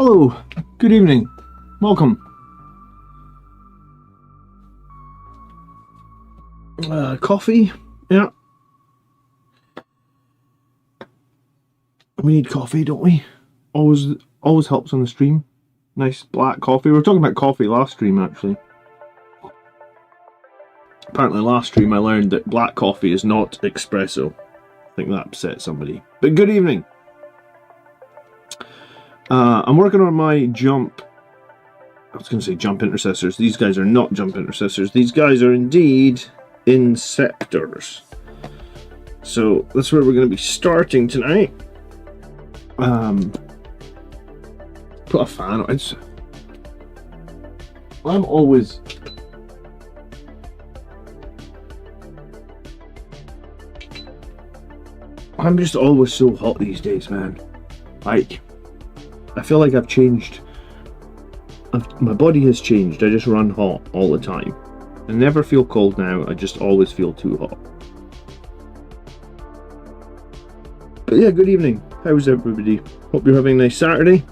Hello, good evening, welcome. Coffee, yeah. We need coffee, don't we? Always helps on the stream. Nice black coffee. We were talking about coffee last stream, actually. Apparently last stream I learned that black coffee is not espresso. I think that upset somebody. But good evening. I'm working on my jump. I was going to say jump intercessors. These guys are not jump intercessors. These guys are indeed inceptors. So that's where we're going to be starting tonight. Put a fan on. I'm just always so hot these days, man. Like, I feel like I've changed. My body has changed. I just run hot all the time. I never feel cold now. I just always feel too hot. But yeah, good evening. How's everybody? Hope you're having a nice Saturday.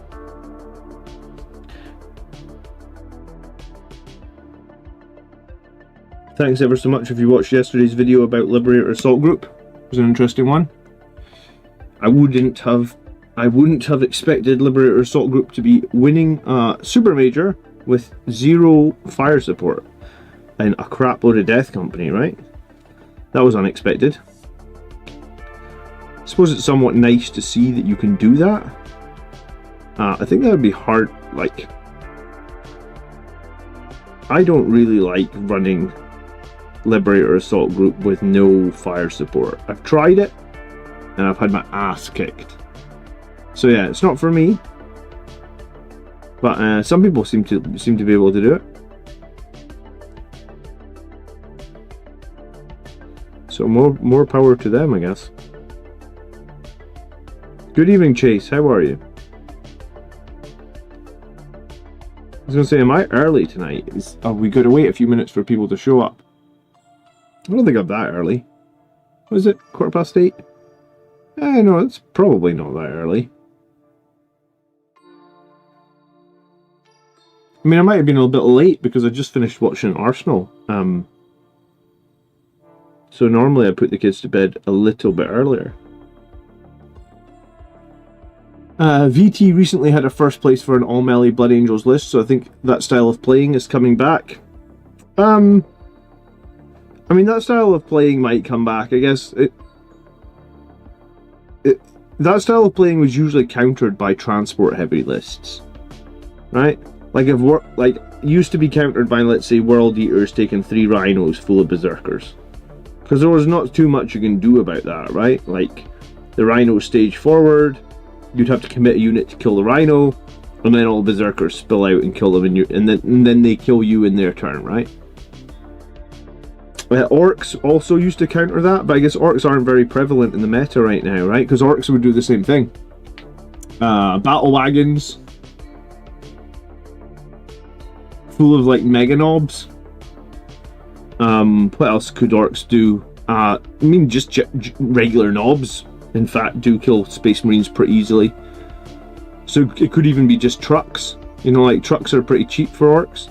Thanks ever so much if you watched yesterday's video about Liberator Assault Group. It was an interesting one. I wouldn't have expected Liberator Assault Group to be winning a Super Major with 0 fire support and a crap load of Death Company, right? That was unexpected. I suppose it's somewhat nice to see that you can do that. I think that would be hard. Like, I don't really like running Liberator Assault Group with no fire support. I've tried it and I've had my ass kicked. So yeah, it's not for me. But some people seem to be able to do it. So more power to them, I guess. Good evening, Chase. How are you? I was going to say, am I early tonight? We got to wait a few minutes for people to show up. I don't think I'm that early. What is it? 8:15? No, it's probably not that early. I mean, I might have been a little bit late because I just finished watching Arsenal. So normally I put the kids to bed a little bit earlier. VT recently had a first place for an all melee Blood Angels list, so I think that style of playing is coming back. I mean, that style of playing might come back. I guess that style of playing was usually countered by transport heavy lists, right? Like used to be countered by, let's say, World Eaters taking 3 rhinos full of berserkers, because there was not too much you can do about that, right? Like, the rhino stage forward, you'd have to commit a unit to kill the rhino, and then all the berserkers spill out and kill them and then they kill you in their turn, right? Orcs also used to counter that, but I guess orcs aren't very prevalent in the meta right now, right? Because orcs would do the same thing. Battle wagons full of like mega knobs. What else could orcs do? I mean, just regular knobs, in fact, do kill Space Marines pretty easily. So it could even be just trucks. You know, like, trucks are pretty cheap for orcs.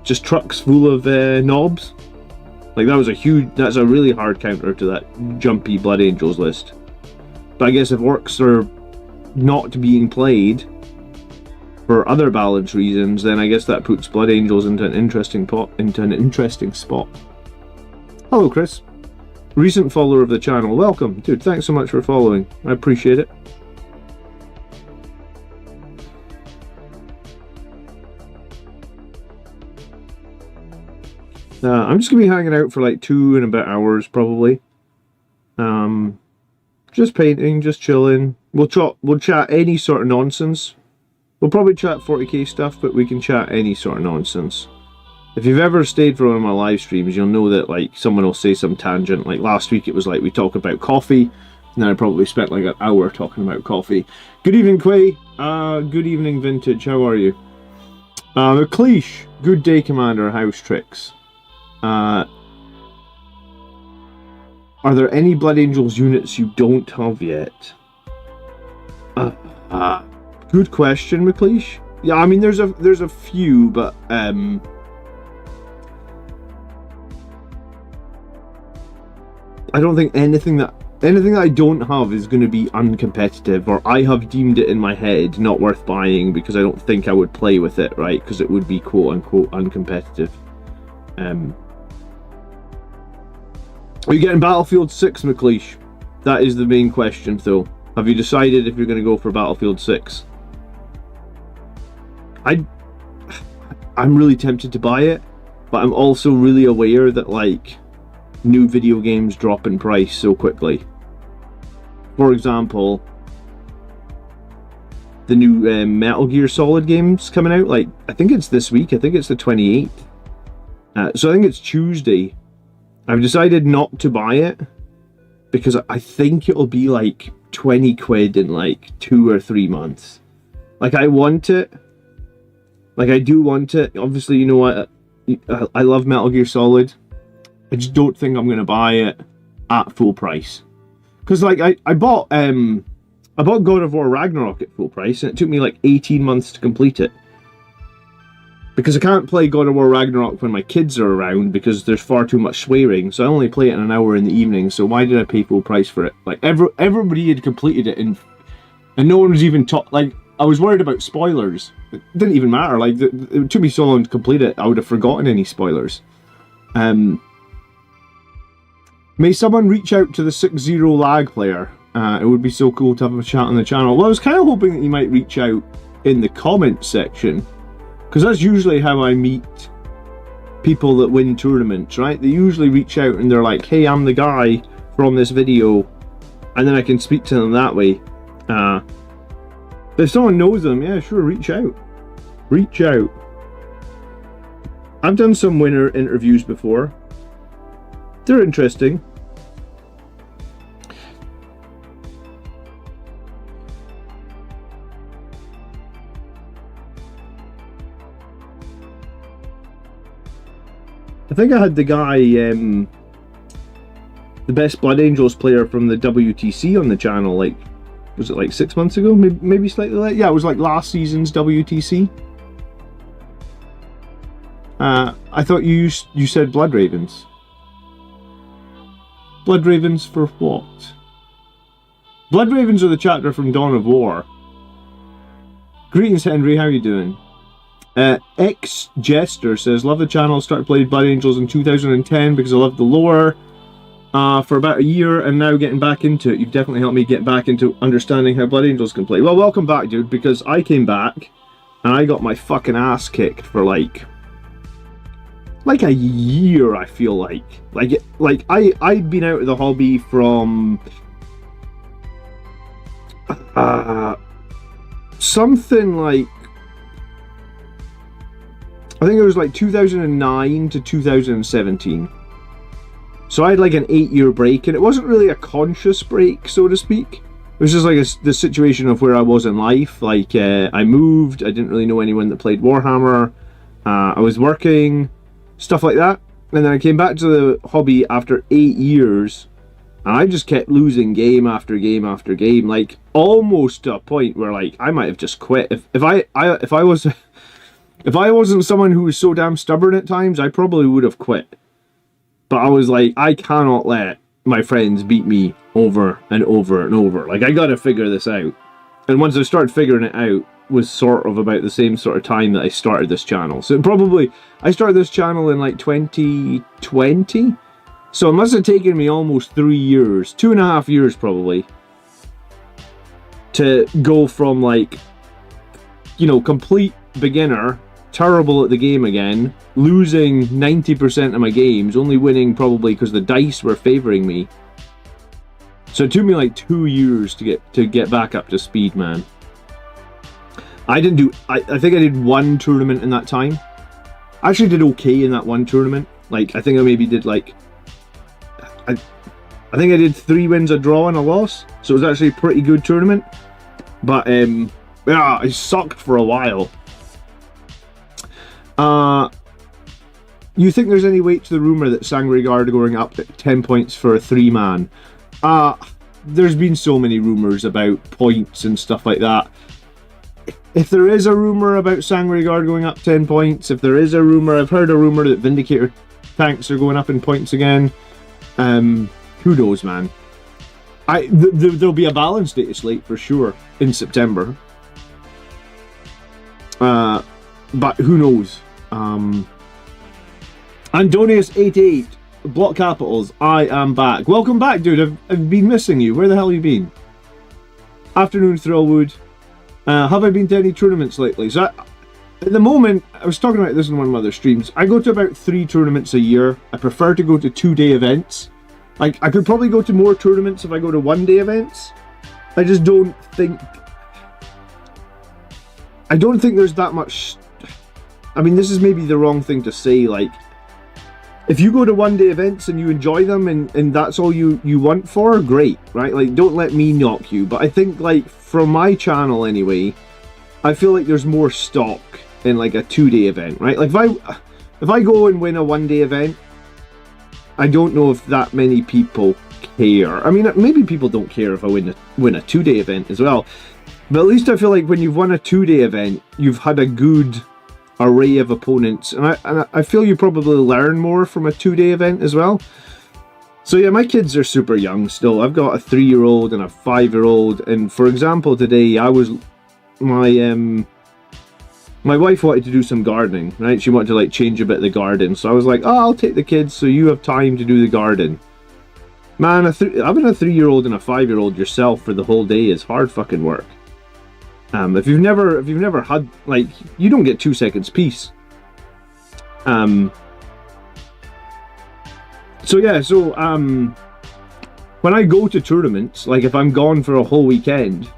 Just trucks full of knobs. Like, that's a really hard counter to that jumpy Blood Angels list. But I guess if orcs are not being played for other balance reasons, then I guess that puts Blood Angels into an interesting spot. Hello, Chris. Recent follower of the channel. Welcome. Dude, thanks so much for following. I appreciate it. I'm just going to be hanging out for like 2 and a bit hours, probably. Just painting, just chilling. We'll chat any sort of nonsense. We'll probably chat 40k stuff, but we can chat any sort of nonsense. If you've ever stayed for one of my live streams, you'll know that, like, someone will say some tangent. Like last week, it was like we talk about coffee, and then I probably spent like an hour talking about coffee. Good evening, Quay. Good evening, Vintage. How are you? McLeish. Good day, Commander. House Tricks. Are there any Blood Angels units you don't have yet? Good question, McLeish. Yeah, I mean, there's a few, but I don't think anything that I don't have is going to be uncompetitive, or I have deemed it in my head not worth buying because I don't think I would play with it, right? Because it would be quote unquote uncompetitive. Are you getting Battlefield 6, McLeish? That is the main question, though. Have you decided if you're going to go for Battlefield 6? I'm really tempted to buy it, but I'm also really aware that, like, new video games drop in price so quickly. For example, the new Metal Gear Solid game's coming out, like, I think it's this week. I think it's the 28th. So I think it's Tuesday. I've decided not to buy it because I think it'll be like 20 quid in like 2 or 3 months. Like, I want it. Like, I do want it. Obviously, you know what? I love Metal Gear Solid. I just don't think I'm going to buy it at full price. Because, like, I bought God of War Ragnarok at full price, and it took me like 18 months to complete it. Because I can't play God of War Ragnarok when my kids are around because there's far too much swearing, so I only play it in an hour in the evening, so why did I pay full price for it? Like, everybody had completed it, and no one was even like, I was worried about spoilers. It didn't even matter, like, it took me so long to complete it, I would have forgotten any spoilers. May someone reach out to the 6-0 lag player? It would be so cool to have a chat on the channel. Well, I was kind of hoping that you might reach out in the comment section, because that's usually how I meet people that win tournaments, right? They usually reach out and they're like, hey, I'm the guy from this video, and then I can speak to them that way. If someone knows them, yeah, sure, reach out. Reach out. I've done some winner interviews before. They're interesting. I think I had the guy, the best Blood Angels player from the WTC on the channel, like, was it like 6 months ago? Maybe slightly late? Yeah, it was like last season's WTC. I thought you said Blood Ravens. Blood Ravens for what? Blood Ravens are the chapter from Dawn of War. Greetings, Henry, how you doing? X-Jester says, love the channel, started playing Blood Angels in 2010 because I loved the lore for about a year, and now getting back into it. You've definitely helped me get back into understanding how Blood Angels can play. Well, welcome back, dude, because I came back and I got my fucking ass kicked for like a year, I feel like. I'd been out of the hobby from something like, I think it was like 2009 to 2017. So I had like an 8-year break, and it wasn't really a conscious break, so to speak. It was just like the situation of where I was in life. Like, I moved, I didn't really know anyone that played Warhammer, I was working, stuff like that. And then I came back to the hobby after 8 years, and I just kept losing game after game after game, like almost to a point where, like, I might have just quit. If I wasn't someone who was so damn stubborn at times, I probably would have quit. But I was like, I cannot let my friends beat me over and over and over. Like, I gotta figure this out. And once I started figuring it out, was sort of about the same sort of time that I started this channel. So I started this channel in like 2020. So it must have taken me almost 3 years, 2.5 years probably, to go from, like, you know, complete beginner, terrible at the game again, losing 90% of my games, only winning probably because the dice were favoring me. So it took me like 2 years to get back up to speed, man. I think I did one tournament in that time. I actually did okay in that one tournament. Like, I think I maybe did like, I think I did 3 wins, a draw, and a loss. So it was actually a pretty good tournament. But yeah, I sucked for a while. You think there's any weight to the rumour that Sangregard are going up 10 points for a 3-man? There's been so many rumours about points and stuff like that. if there is a rumour about Sangregard going up 10 points, if there is a rumour, I've heard a rumour that Vindicator tanks are going up in points again. Who knows, man? There'll be a balance data slate for sure in September. But who knows? Andonius88, Block Capitals, I am back. Welcome back, dude. I've been missing you. Where the hell have you been? Afternoon, Thrillwood. Have I been to any tournaments lately? So at the moment, I was talking about this in one of my other streams. I go to about 3 tournaments a year. I prefer to go to 2-day events. Like, I could probably go to more tournaments if I go to 1-day events. I just don't think... I don't think there's that much... I mean, this is maybe the wrong thing to say, like... If you go to 1-day events and you enjoy them and that's all you want for, great, right? Like, don't let me knock you. But I think, like, from my channel anyway, I feel like there's more stock in, like, a 2-day event, right? Like, if I go and win a 1-day event, I don't know if that many people care. I mean, maybe people don't care if I win a 2-day event as well. But at least I feel like when you've won a 2-day event, you've had a good array of opponents, and I feel you probably learn more from a 2-day event as well. So yeah, my kids are super young still. I've got a 3-year-old and a 5-year-old, and for example today my wife wanted to do some gardening, right? She wanted to like change a bit of the garden, so I was like, oh, I'll take the kids so you have time to do the garden. Man, having a 3-year-old and a 5-year-old yourself for the whole day is hard fucking work. If you've never had, like, you don't get 2 seconds peace. So when I go to tournaments, like if I'm gone for a whole weekend,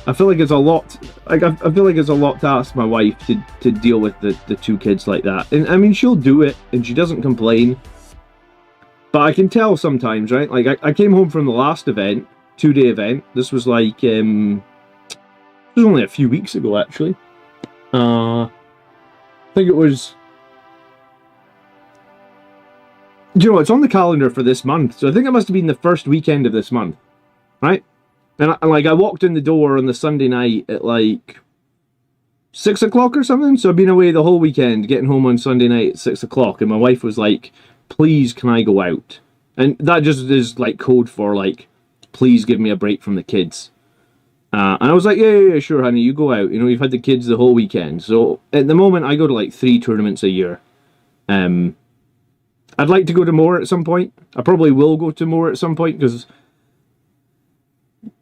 I feel like it's a lot. Like I feel like it's a lot to ask my wife to deal with the 2 kids like that. And I mean, she'll do it, and she doesn't complain. But I can tell sometimes, right? Like I came home from the last event, 2-day event. This was like it was only a few weeks ago, actually. I think it was... You know, it's on the calendar for this month, so I think it must have been the first weekend of this month, right? And I walked in the door on the Sunday night at like 6 o'clock or something, so I've been away the whole weekend, getting home on Sunday night at 6 o'clock, and my wife was like, please, can I go out? And that just is like code for like, please give me a break from the kids. And I was like, yeah, sure, honey, you go out. You know, you've had the kids the whole weekend. So at the moment, I go to like 3 tournaments a year. I'd like to go to more at some point. I probably will go to more at some point, because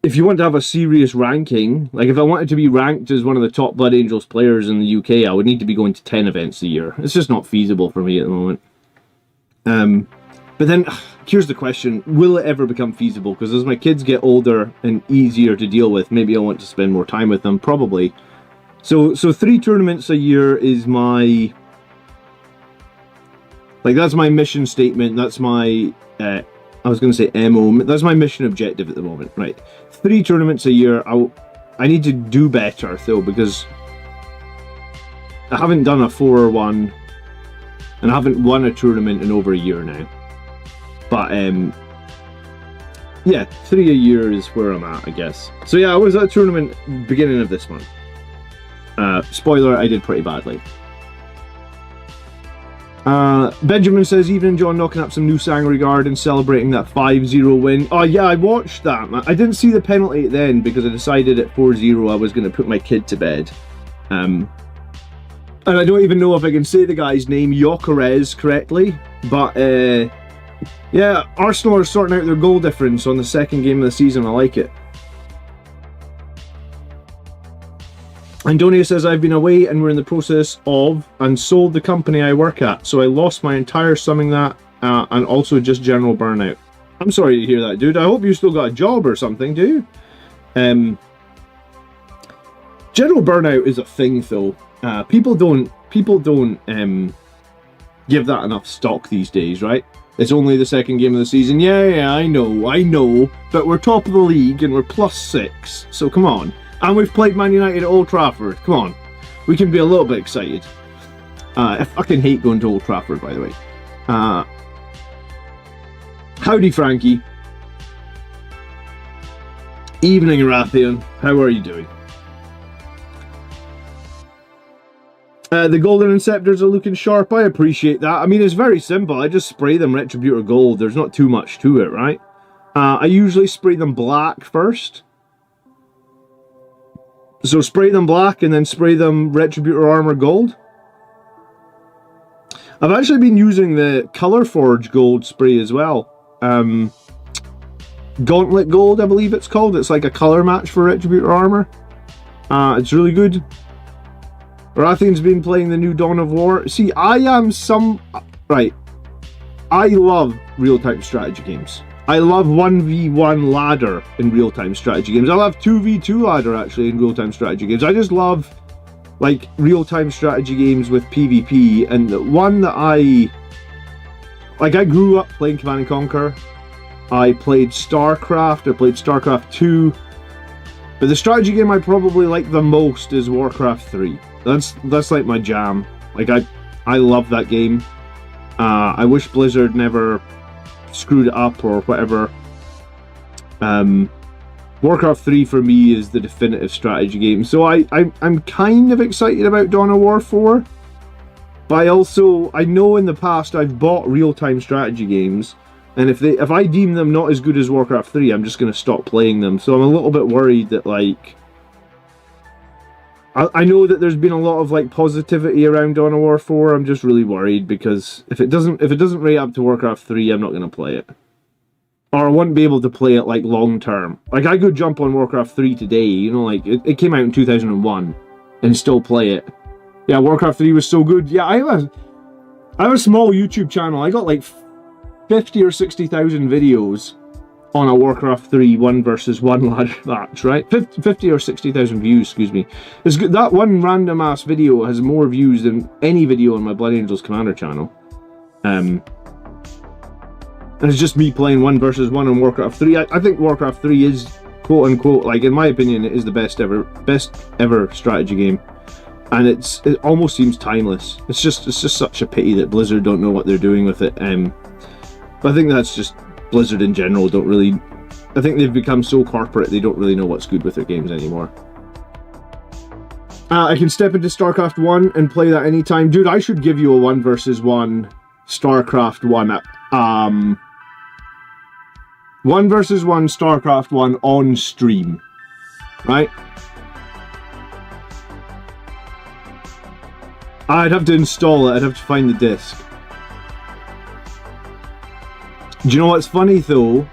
if you want to have a serious ranking, like if I wanted to be ranked as one of the top Blood Angels players in the UK, I would need to be going to 10 events a year. It's just not feasible for me at the moment. But then, here's the question, will it ever become feasible? Because as my kids get older and easier to deal with, maybe I want to spend more time with them, probably. So 3 tournaments a year is my... Like, that's my mission statement, that's my... I was going to say MO, that's my mission objective at the moment, right? 3 tournaments a year. I need to do better, though, because I haven't done a 4 or 1, and I haven't won a tournament in over a year now. But, yeah, 3 a year is where I'm at, I guess. So yeah, I was at a tournament beginning of this month. Spoiler, I did pretty badly. Benjamin says, evening John, knocking up some new Sangregard and celebrating that 5-0 win. Oh yeah, I watched that, man. I didn't see the penalty then because I decided at 4-0 I was going to put my kid to bed. And I don't even know if I can say the guy's name, Gyökeres, correctly. But, yeah, Arsenal are sorting out their goal difference on the second game of the season. I like it. Antonio says, I've been away and we're in the process of and sold the company I work at, so I lost my entire summing that and also just general burnout. I'm sorry to hear that, dude. I hope you still got a job or something, do you? General burnout is a thing, though. People don't give that enough stock these days, right? It's only the second game of the season. Yeah, I know, but we're top of the league and we're +6, so come on. And we've played Man United at Old Trafford. Come on. We can be a little bit excited. I fucking hate going to Old Trafford, by the way. Howdy, Frankie. Evening, Rathian. How are you doing? The golden inceptors are looking sharp. I appreciate that. I mean, it's very simple. I just spray them Retributor Gold. There's not too much to it, right? I usually spray them black first. So spray them black and then spray them Retributor Armor Gold. I've actually been using the Color Forge Gold spray as well. Gauntlet Gold, I believe it's called. It's like a color match for Retributor Armor. It's really good. Rathian's been playing the new Dawn of War. See, I am right. I love real-time strategy games. I love 1v1 ladder in real-time strategy games. I love 2v2 ladder, actually, in real-time strategy games. I just love, like, real-time strategy games with PvP. And the one that I grew up playing Command & Conquer. I played StarCraft. I played StarCraft 2. But the strategy game I probably like the most is Warcraft 3. That's like my jam. Like, I love that game. I wish Blizzard never screwed it up or whatever. Warcraft 3 for me is the definitive strategy game. So I'm kind of excited about Dawn of War 4. But I know in the past I've bought real-time strategy games. And if I deem them not as good as Warcraft 3, I'm just going to stop playing them. So I'm a little bit worried that, like... I know that there's been a lot of, like, positivity around Dawn of War 4. I'm just really worried because if it doesn't rate up to Warcraft 3, I'm not going to play it. Or I wouldn't be able to play it, like, long term. Like, I could jump on Warcraft 3 today, you know, like, it came out in 2001 and still play it. Yeah, Warcraft 3 was so good. Yeah, I have a small YouTube channel. I got, like, 50 or 60,000 videos on a Warcraft 3 1 versus 1 ladder match, right? 50 or 60,000 views, excuse me. It's good. That one random ass video has more views than any video on my Blood Angels Commander channel. And it's just me playing 1 versus 1 on Warcraft 3. I think Warcraft 3 is, quote unquote, like, in my opinion, it is the best ever strategy game. And it almost seems timeless. It's just such a pity that Blizzard don't know what they're doing with it. But I think that's just Blizzard in general don't really... I think they've become so corporate they don't really know what's good with their games anymore. I can step into StarCraft 1 and play that anytime. Dude, I should give you a 1 versus 1 StarCraft 1. 1 versus 1 StarCraft 1 on stream. Right? I'd have to install it. I'd have to find the disc. Do you know what's funny though?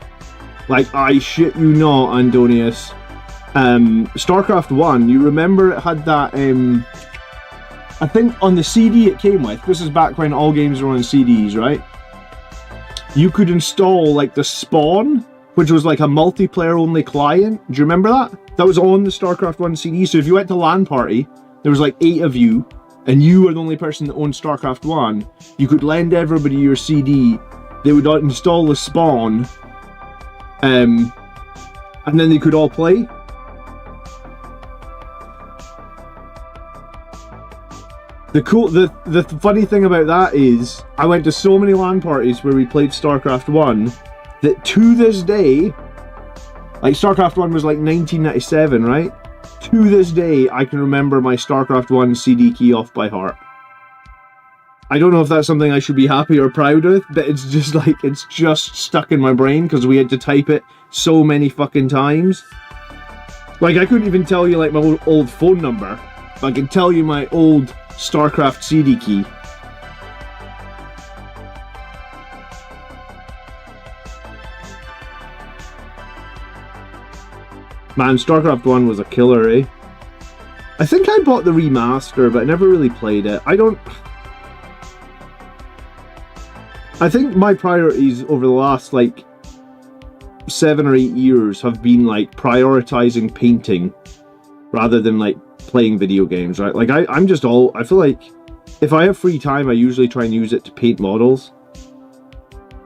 Like, I shit you not, Andonius. StarCraft 1, you remember it had that, I think on the CD it came with, this is back when all games were on CDs, right? You could install, like, the Spawn, which was like a multiplayer only client. Do you remember that? That was on the StarCraft 1 CD, so if you went to LAN party, there was like 8 of you, and you were the only person that owned StarCraft 1, you could lend everybody your CD. They would install the Spawn, and then they could all play. The funny thing about that is, I went to so many LAN parties where we played StarCraft 1, that to this day, like StarCraft 1 was like 1997, right? To this day, I can remember my StarCraft 1 CD key off by heart. I don't know if that's something I should be happy or proud of, but it's just like, it's just stuck in my brain because we had to type it so many fucking times. Like, I couldn't even tell you like my old phone number, but I can tell you my old StarCraft CD key. Man, StarCraft 1 was a killer, eh? I think I bought the remaster, but I never really played it. I think my priorities over the last, like, 7 or 8 years have been, like, prioritizing painting rather than, like, playing video games, right? Like, I feel like if I have free time, I usually try and use it to paint models.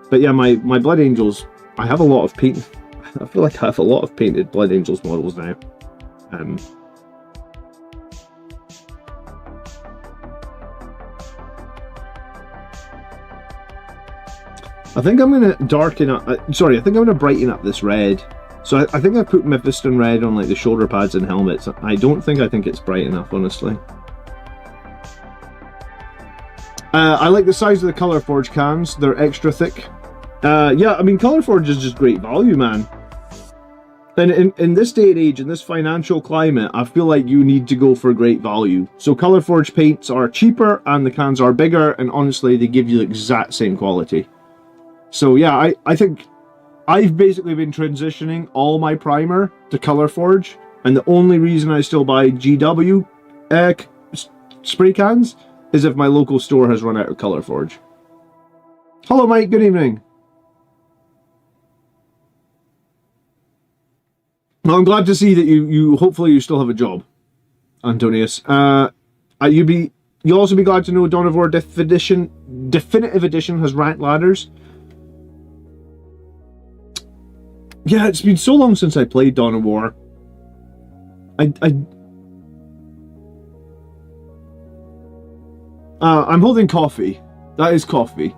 But yeah, my Blood Angels, I have a lot of paint. I feel like I have a lot of painted Blood Angels models now. I think I'm going to darken up... I think I'm going to brighten up this red. So I think I put Mephiston red on like the shoulder pads and helmets. I think it's bright enough, honestly. I like the size of the Colorforge cans. They're extra thick. Yeah, I mean, Colorforge is just great value, man. And in this day and age, in this financial climate, I feel like you need to go for great value. So Colorforge paints are cheaper and the cans are bigger, and honestly, they give you the exact same quality. So yeah, I think I've basically been transitioning all my primer to Colorforge, and the only reason I still buy GW spray cans is if my local store has run out of Colorforge. Hello, Mike. Good evening. Well, I'm glad to see that you hopefully you still have a job, Antonius. You'll also be glad to know Dawn of War Definitive Edition has ranked ladders. Yeah, it's been so long since I played Dawn of War. I'm holding coffee. That is coffee.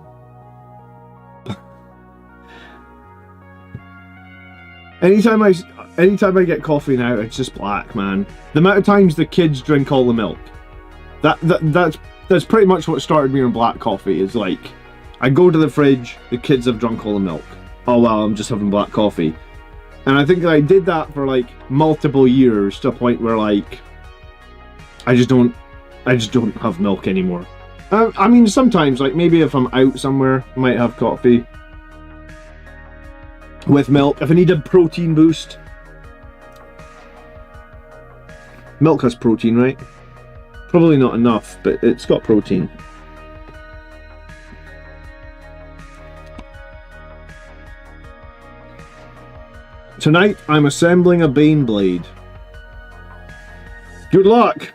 Anytime I get coffee now, it's just black, man. The amount of times the kids drink all the milk. That's pretty much what started me on black coffee. Is like, I go to the fridge, the kids have drunk all the milk. Oh well, I'm just having black coffee. And I think that I did that for like multiple years to a point where like I just don't have milk anymore. I mean, sometimes, like maybe if I'm out somewhere, I might have coffee with milk if I need a protein boost. Milk has protein, right? Probably not enough, but it's got protein. Tonight, I'm assembling a Bane Blade. Good luck!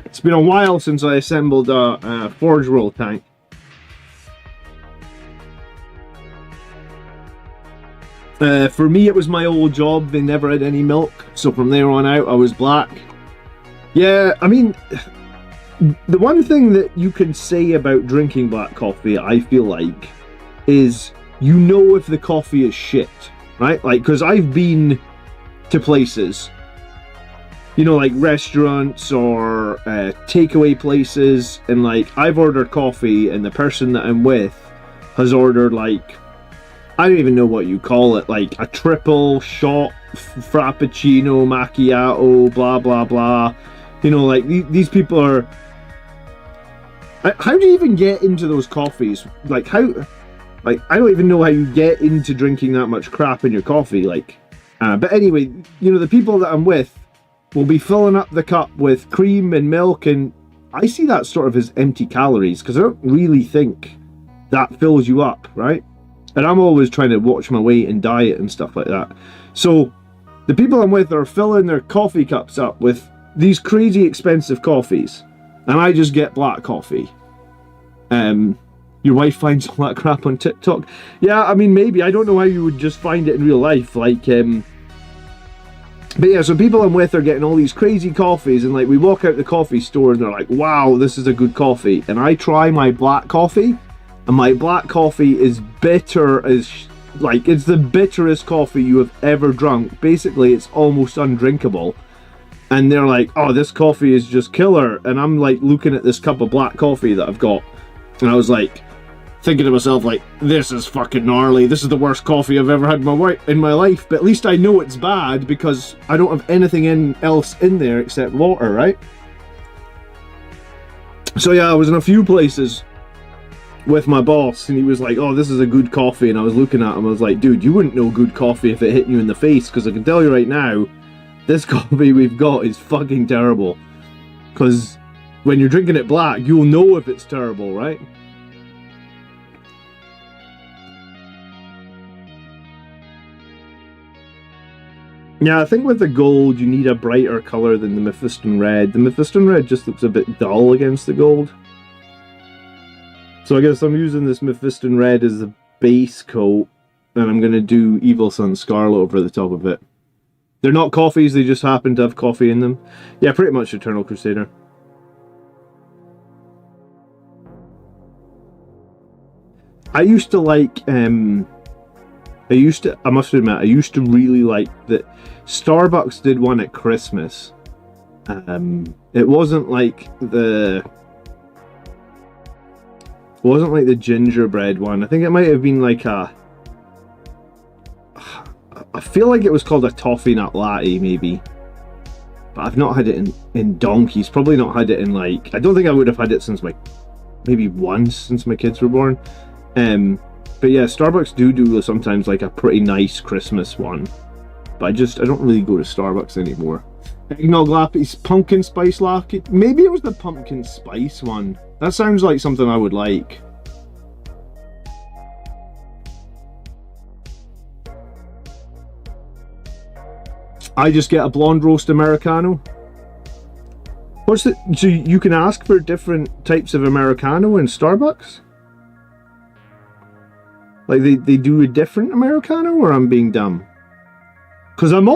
It's been a while since I assembled a Forge World tank. For me, it was my old job. They never had any milk, so from there on out, I was black. Yeah, I mean, the one thing that you can say about drinking black coffee, I feel like, is you know if the coffee is shit, right? Like, because I've been to places, you know, like restaurants or takeaway places, and like, I've ordered coffee, and the person that I'm with has ordered, like, I don't even know what you call it, like a triple shot frappuccino macchiato, blah blah blah. You know, like these people are. How do you even get into those coffees? Like how? Like I don't even know how you get into drinking that much crap in your coffee. Like, but anyway, you know, the people that I'm with will be filling up the cup with cream and milk, and I see that sort of as empty calories because I don't really think that fills you up, right? And I'm always trying to watch my weight and diet and stuff like that. So the people I'm with are filling their coffee cups up with these crazy expensive coffees. And I just get black coffee. Your wife finds all that crap on TikTok. Yeah, I mean, maybe. I don't know how you would just find it in real life. Like, but yeah, so people I'm with are getting all these crazy coffees. And like, we walk out the coffee store and they're like, wow, this is a good coffee. And I try my black coffee. And my black coffee is bitter as, like, it's the bitterest coffee you have ever drunk. Basically, it's almost undrinkable. And they're like, oh, this coffee is just killer. And I'm, like, looking at this cup of black coffee that I've got. And I was, like, thinking to myself, like, this is fucking gnarly. This is the worst coffee I've ever had in my life. But at least I know it's bad because I don't have anything else in there except water, right? So, yeah, I was in a few places with my boss, and he was like, oh, this is a good coffee, and I was looking at him, I was like, dude, you wouldn't know good coffee if it hit you in the face, because I can tell you right now, this coffee we've got is fucking terrible, because when you're drinking it black, you'll know if it's terrible, right? Yeah, I think with the gold, you need a brighter colour than the Mephiston Red. The Mephiston Red just looks a bit dull against the gold. So I guess I'm using this Mephiston Red as the base coat, and I'm going to do Evil Sun Scarlet over the top of it. They're not coffees, they just happen to have coffee in them. Yeah, pretty much Eternal Crusader. I used to like, I must admit, I used to really like that Starbucks did one at Christmas. It wasn't like It wasn't like the gingerbread one. I think it might have been like a... I feel like it was called a toffee nut latte, maybe. But I've not had it in donkeys. Probably not had it in like... I don't think I would have had it since maybe once since my kids were born. But yeah, Starbucks do sometimes like a pretty nice Christmas one. But I don't really go to Starbucks anymore. Eggnog lapis, pumpkin spice latte. Maybe it was the pumpkin spice one. That sounds like something I would like. I just get a blonde roast Americano. So you can ask for different types of Americano in Starbucks? Like they do a different Americano, or I'm being dumb? Because I'm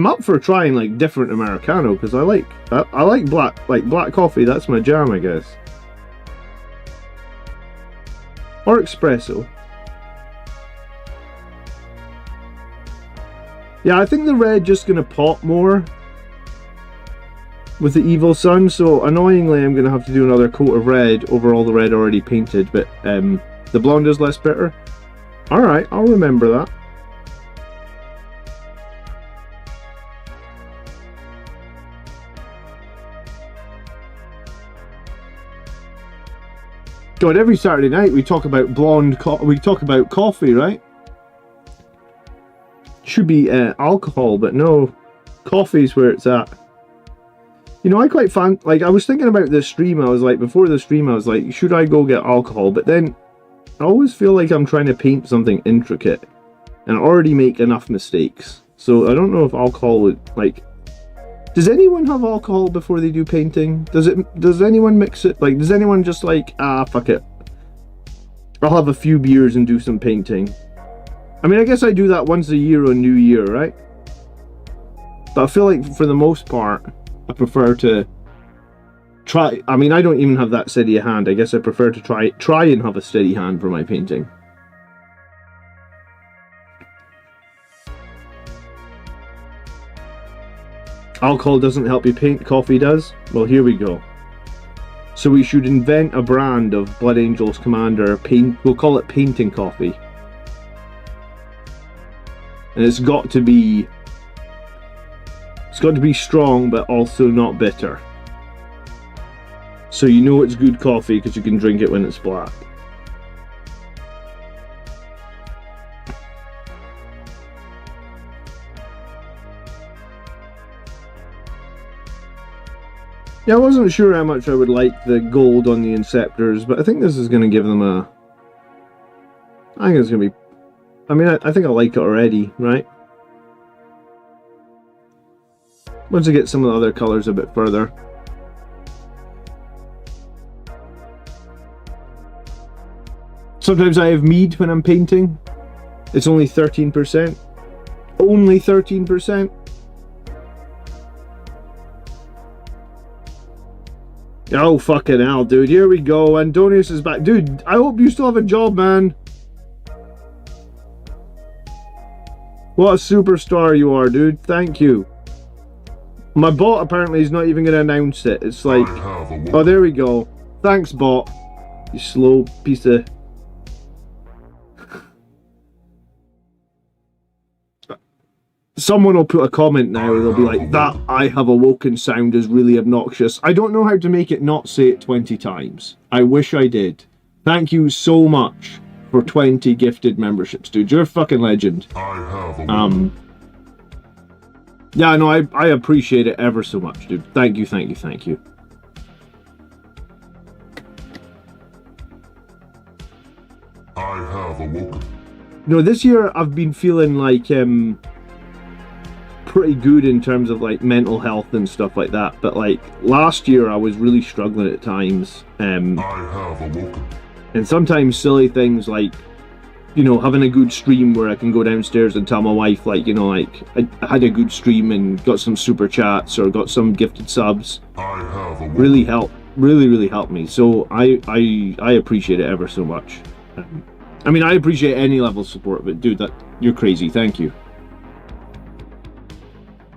up for trying like different Americano, because I like black coffee. That's my jam, I guess. Or espresso. Yeah, I think the red just gonna pop more with the Evil Sun, so annoyingly I'm gonna have to do another coat of red over all the red already painted, but the blonde is less bitter. Alright, I'll remember that. God, every Saturday night we talk about we talk about coffee, right? Should be alcohol, but no, coffee's where it's at. You know, I quite I was thinking about this stream. I was like, before the stream, I was like, should I go get alcohol? But then I always feel like I'm trying to paint something intricate and already make enough mistakes. So I don't know if alcohol would, like, does anyone have alcohol before they do painting? Does anyone mix it? Like, does anyone just like, fuck it, I'll have a few beers and do some painting? I mean, I guess I do that once a year on New Year, right? But I feel like for the most part, I prefer to try. I mean, I don't even have that steady a hand. I guess I prefer to try and have a steady hand for my painting. Alcohol doesn't help you paint, coffee does? Well, here we go. So we should invent a brand of Blood Angels Commander we'll call it painting coffee. And it's got to be strong, but also not bitter. So you know it's good coffee because you can drink it when it's black. Yeah, I wasn't sure how much I would like the gold on the Inceptors, but I think this is going to give them I think it's going to be... I mean, I think I like it already, right? Once I get some of the other colours a bit further. Sometimes I have mead when I'm painting. It's only 13%. Only 13%. Oh, fucking hell, dude. Here we go. Antonius is back. Dude, I hope you still have a job, man. What a superstar you are, dude. Thank you. My bot apparently is not even going to announce it. It's like... Oh, there we go. Thanks, bot. You slow piece of... Someone will put a comment now, they'll be like, that I have awoken sound is really obnoxious. I don't know how to make it not say it 20 times. I wish I did. Thank you so much for 20 gifted memberships, dude. You're a fucking legend. Yeah, no, I appreciate it ever so much, dude. Thank you, thank you, thank you. I have awoken. No, this year I've been feeling like, pretty good in terms of like mental health and stuff like that, but like last year I was really struggling at times. I have awoken. And sometimes silly things like, you know, having a good stream where I can go downstairs and tell my wife, like, you know, like I had a good stream and got some super chats or got some gifted subs. I have awoken. Really helped, really helped me. So I appreciate it ever so much. I mean, I appreciate any level of support, but dude, you're crazy. Thank you.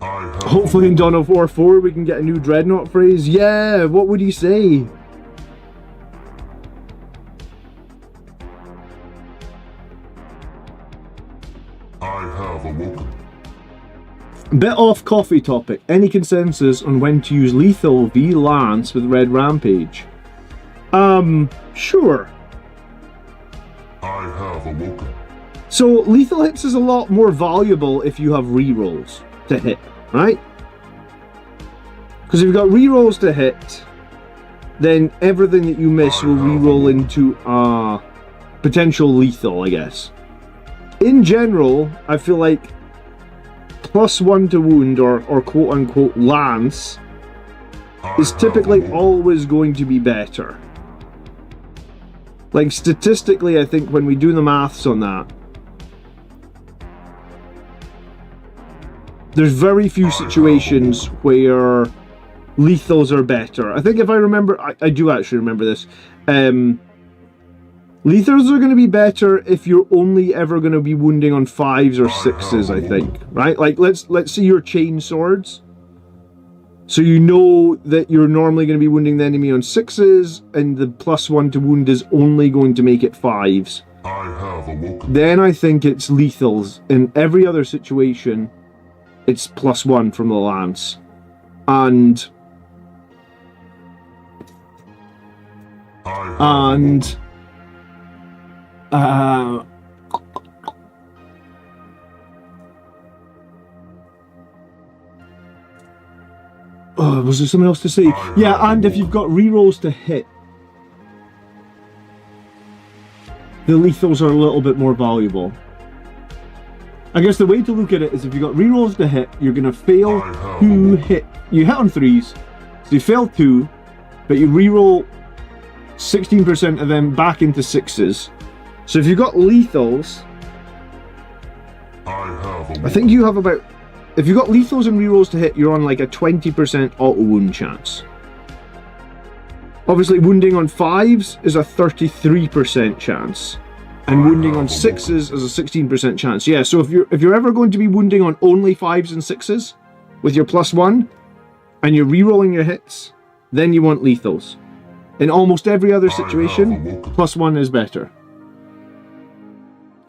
Hopefully in Dawn of War 4 we can get a new Dreadnought phrase. Yeah, what would he say? Bit off coffee topic. Any consensus on when to use lethal v Lance with Red Rampage? Sure. I have awoken. So lethal hits is a lot more valuable if you have rerolls to hit, right? Because if you've got rerolls to hit, then everything that you miss will reroll into potential lethal, I guess. In general, I feel like +1 to wound or quote-unquote lance is typically always going to be better. Like, statistically, I think when we do the maths on that, there's very few situations where lethals are better. I think if I remember, I do actually remember this. Lethals are going to be better if you're only ever going to be wounding on 5s or 6s, I think, right? Like, let's see your chain swords. So you know that you're normally going to be wounding the enemy on 6s, and the +1 to wound is only going to make it 5s. I have awoken. Then I think it's lethals. In every other situation, it's +1 from the lance. And was there something else to say? Yeah, and if you've got rerolls to hit, the lethals are a little bit more valuable. I guess the way to look at it is if you've got rerolls to hit, you're going to fail 2 hit. You hit on 3s, so you fail 2, but you reroll 16% of them back into 6s. So if you've got lethals, I think you have about... If you've got lethals and rerolls to hit, you're on like a 20% auto wound chance. Obviously, wounding on 5s is a 33% chance, and wounding on 6s is a 16% chance. Yeah, so if you're ever going to be wounding on only 5s and 6s with your +1, and you're rerolling your hits, then you want lethals. In almost every other situation, +1 is better.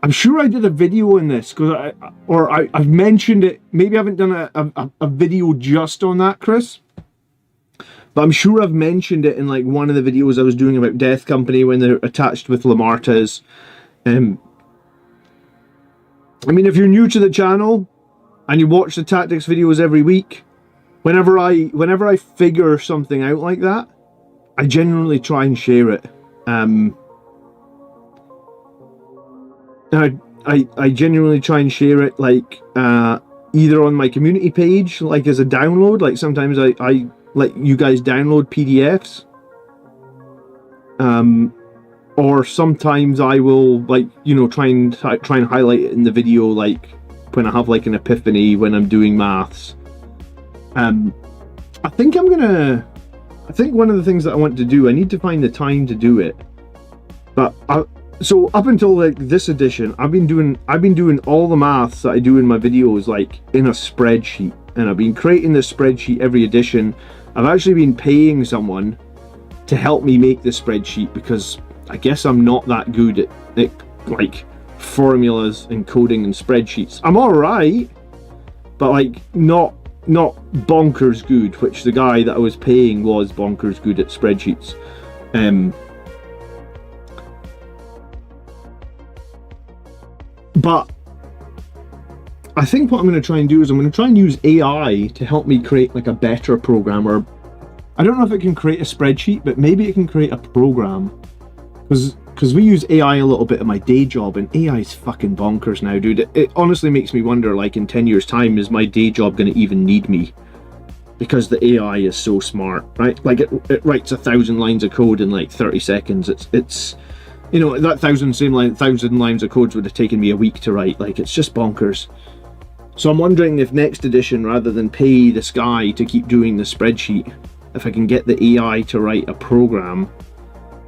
I'm sure I did a video on this, because I've mentioned it. Maybe I haven't done a video just on that, Chris. But I'm sure I've mentioned it in like one of the videos I was doing about Death Company when they're attached with Lamartas. I mean, if you're new to the channel and you watch the tactics videos every week, whenever I figure something out like that, I genuinely try and share it. I genuinely try and share it, like either on my community page, like as a download. Like sometimes I let you guys download PDFs, or sometimes I will, like, you know, try and highlight it in the video, like when I have like an epiphany when I'm doing maths. I think one of the things that I want to do, I need to find the time to do it, but so up until like this edition, I've been doing all the maths that I do in my videos like in a spreadsheet, and I've been creating this spreadsheet every edition. I've actually been paying someone to help me make the spreadsheet, because I guess I'm not that good at like formulas and coding and spreadsheets. I'm alright, but like not bonkers good, which the guy that I was paying was bonkers good at spreadsheets. But I think what I'm going to try and do is I'm going to try and use AI to help me create like a better program. Or I don't know if it can create a spreadsheet, but maybe it can create a program. Because we use AI a little bit in my day job, and AI is fucking bonkers now, dude. It honestly makes me wonder, like, in 10 years' time, is my day job going to even need me? Because the AI is so smart, right? Like, it writes 1,000 lines of code in like 30 seconds. It's you know, that 1,000 lines of codes would have taken me a week to write. Like, it's just bonkers. So I'm wondering if next edition, rather than pay this guy to keep doing the spreadsheet, if I can get the AI to write a program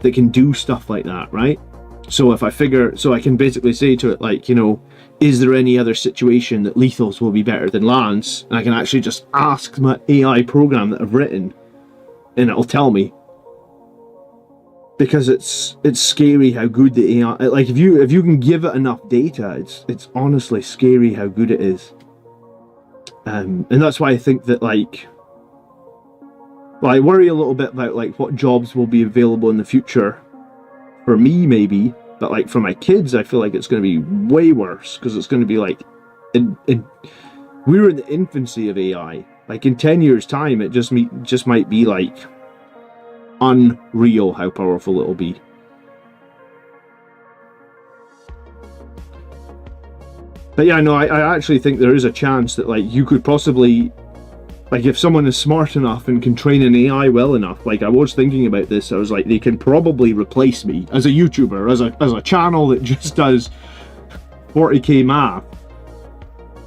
that can do stuff like that, right? So if I can basically say to it, like, you know, is there any other situation that lethals will be better than lance? And I can actually just ask my AI program that I've written, and it'll tell me. Because it's scary how good the AI, like, if you can give it enough data, it's honestly scary how good it is. And that's why I think that, like, well, I worry a little bit about, like, what jobs will be available in the future for me, maybe, but, like, for my kids, I feel like it's going to be way worse, because it's going to be, like, we're in the infancy of AI. Like, in 10 years' time, it just might be, like, unreal how powerful it'll be. But yeah, no, I actually think there is a chance that, like, you could possibly, like, if someone is smart enough and can train an AI well enough, like, I was thinking about this, I was like, they can probably replace me as a YouTuber, as a channel that just does 40k math.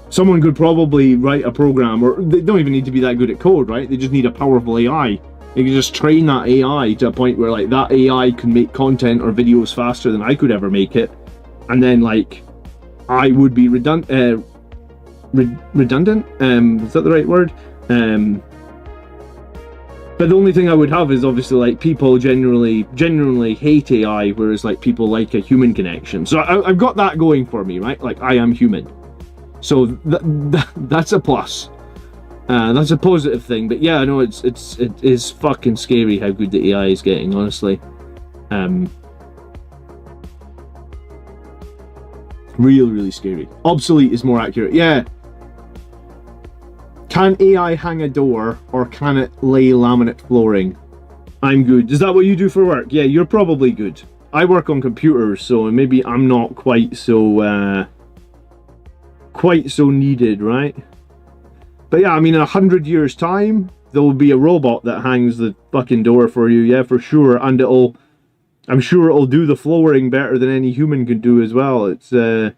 Someone could probably write a program, or they don't even need to be that good at code, right? They just need a powerful AI. They can just train that AI to a point where, like, that AI can make content or videos faster than I could ever make it. And then, like, I would be redundant? Is that the right word? But the only thing I would have is, obviously, like, people generally hate AI, whereas, like, people like a human connection. So I've got that going for me, right? Like, I am human. So that's a plus. That's a positive thing. But yeah, I know it is fucking scary how good the AI is getting, honestly. Really scary. Obsolete is more accurate. Yeah. Can AI hang a door, or can it lay laminate flooring? I'm good. Is that what you do for work? Yeah, you're probably good. I work on computers, so maybe I'm not quite so needed, right? But yeah, I mean, in 100 years' time, there will be a robot that hangs the fucking door for you, yeah, for sure. And I'm sure it'll do the flooring better than any human can do as well. It's, I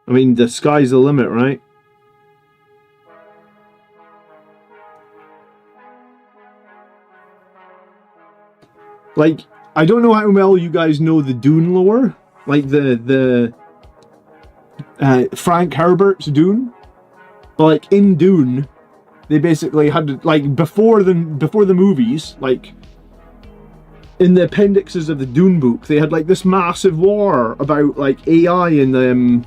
mean, the sky's the limit, right? Like, I don't know how well you guys know the Dune lore, like the Frank Herbert's Dune. But, like, in Dune, they basically had, like, before the movies, like, in the appendixes of the Dune book, they had, like, this massive war about, like, AI and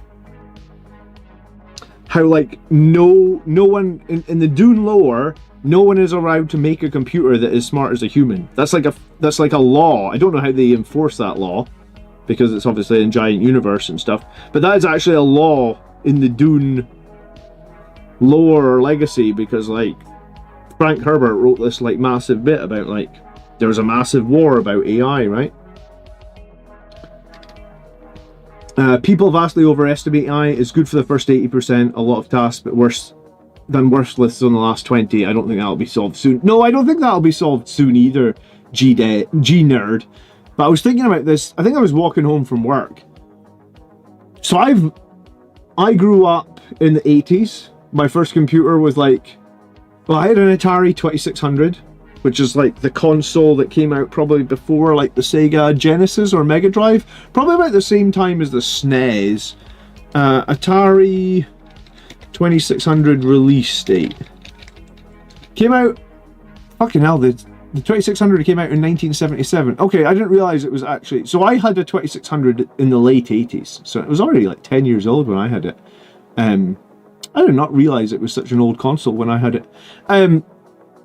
how, like, no one in the Dune lore, no one is allowed to make a computer that is smart as a human. That's like a law. I don't know how they enforce that law, because it's obviously a giant universe and stuff. But that is actually a law in the Dune lore or legacy, because, like, Frank Herbert wrote this, like, massive bit about, like, there was a massive war about AI, right? People vastly overestimate AI. It's good for the first 80%, a lot of tasks, but worse lists on the last 20. I don't think that'll be solved soon. No, I don't think that'll be solved soon either, G-Nerd. But I was thinking about this. I think I was walking home from work. So I grew up in the 80s. My first computer was, like, well, I had an Atari 2600, which is, like, the console that came out probably before, like, the Sega Genesis or Mega Drive. Probably about the same time as the SNES. Atari 2600 release date. Came out, fucking hell, the 2600 came out in 1977. Okay, I didn't realize it was actually, so I had a 2600 in the late 80s, so it was already, like, 10 years old when I had it. I did not realize it was such an old console when I had it.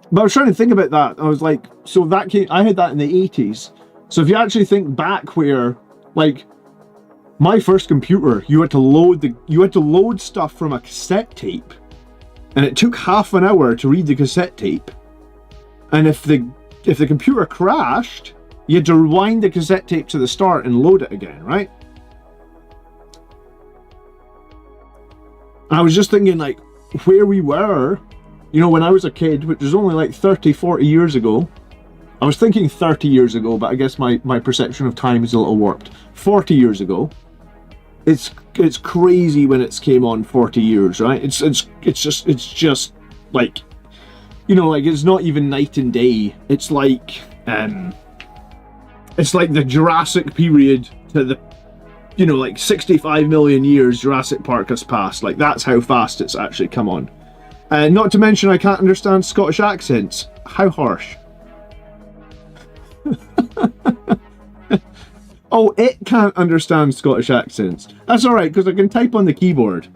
But I was trying to think about that. I was like, so that I had that in the 80s. So if you actually think back where, like, my first computer, you had to load stuff from a cassette tape, and it took half an hour to read the cassette tape. And if the computer crashed, you had to rewind the cassette tape to the start and load it again, right? I was just thinking, like, where we were, you know, when I was a kid, which was only like 30, 40 years ago. I was thinking 30 years ago, but I guess my perception of time is a little warped. 40 years ago. It's crazy when it's came on 40 years, right? It's just like, you know, like, it's not even night and day. It's like the Jurassic period to the, you know, like 65 million years Jurassic Park has passed. Like, that's how fast it's actually come on. Not to mention, I can't understand Scottish accents. How harsh. Oh, it can't understand Scottish accents. That's alright, because I can type on the keyboard.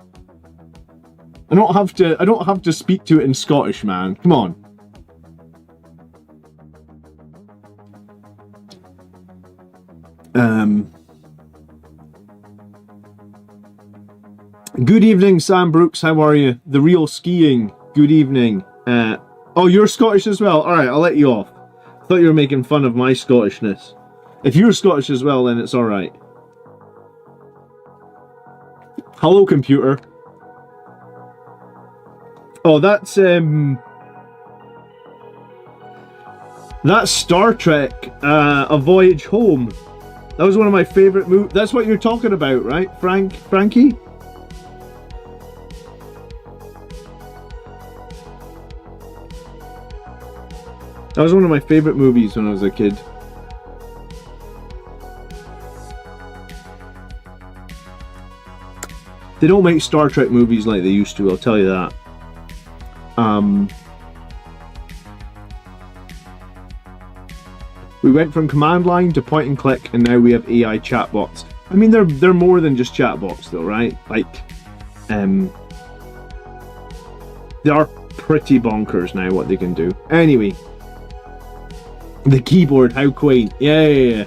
I don't have to speak to it in Scottish, man. Come on. Good evening, Sam Brooks. How are you? The Real Skiing. Good evening. Oh, you're Scottish as well? Alright, I'll let you off. I thought you were making fun of my Scottishness. If you're Scottish as well, then it's alright. Hello, computer. Oh, that's Star Trek, A Voyage Home. That was one of my favourite movies. That's what you're talking about, right, Frankie? That was one of my favourite movies when I was a kid. They don't make Star Trek movies like they used to, I'll tell you that. We went from command line to point and click, and now we have AI chatbots. I mean, they're more than just chatbots, though, right? Like, they are pretty bonkers now what they can do. Anyway, the keyboard, how quaint! Yeah.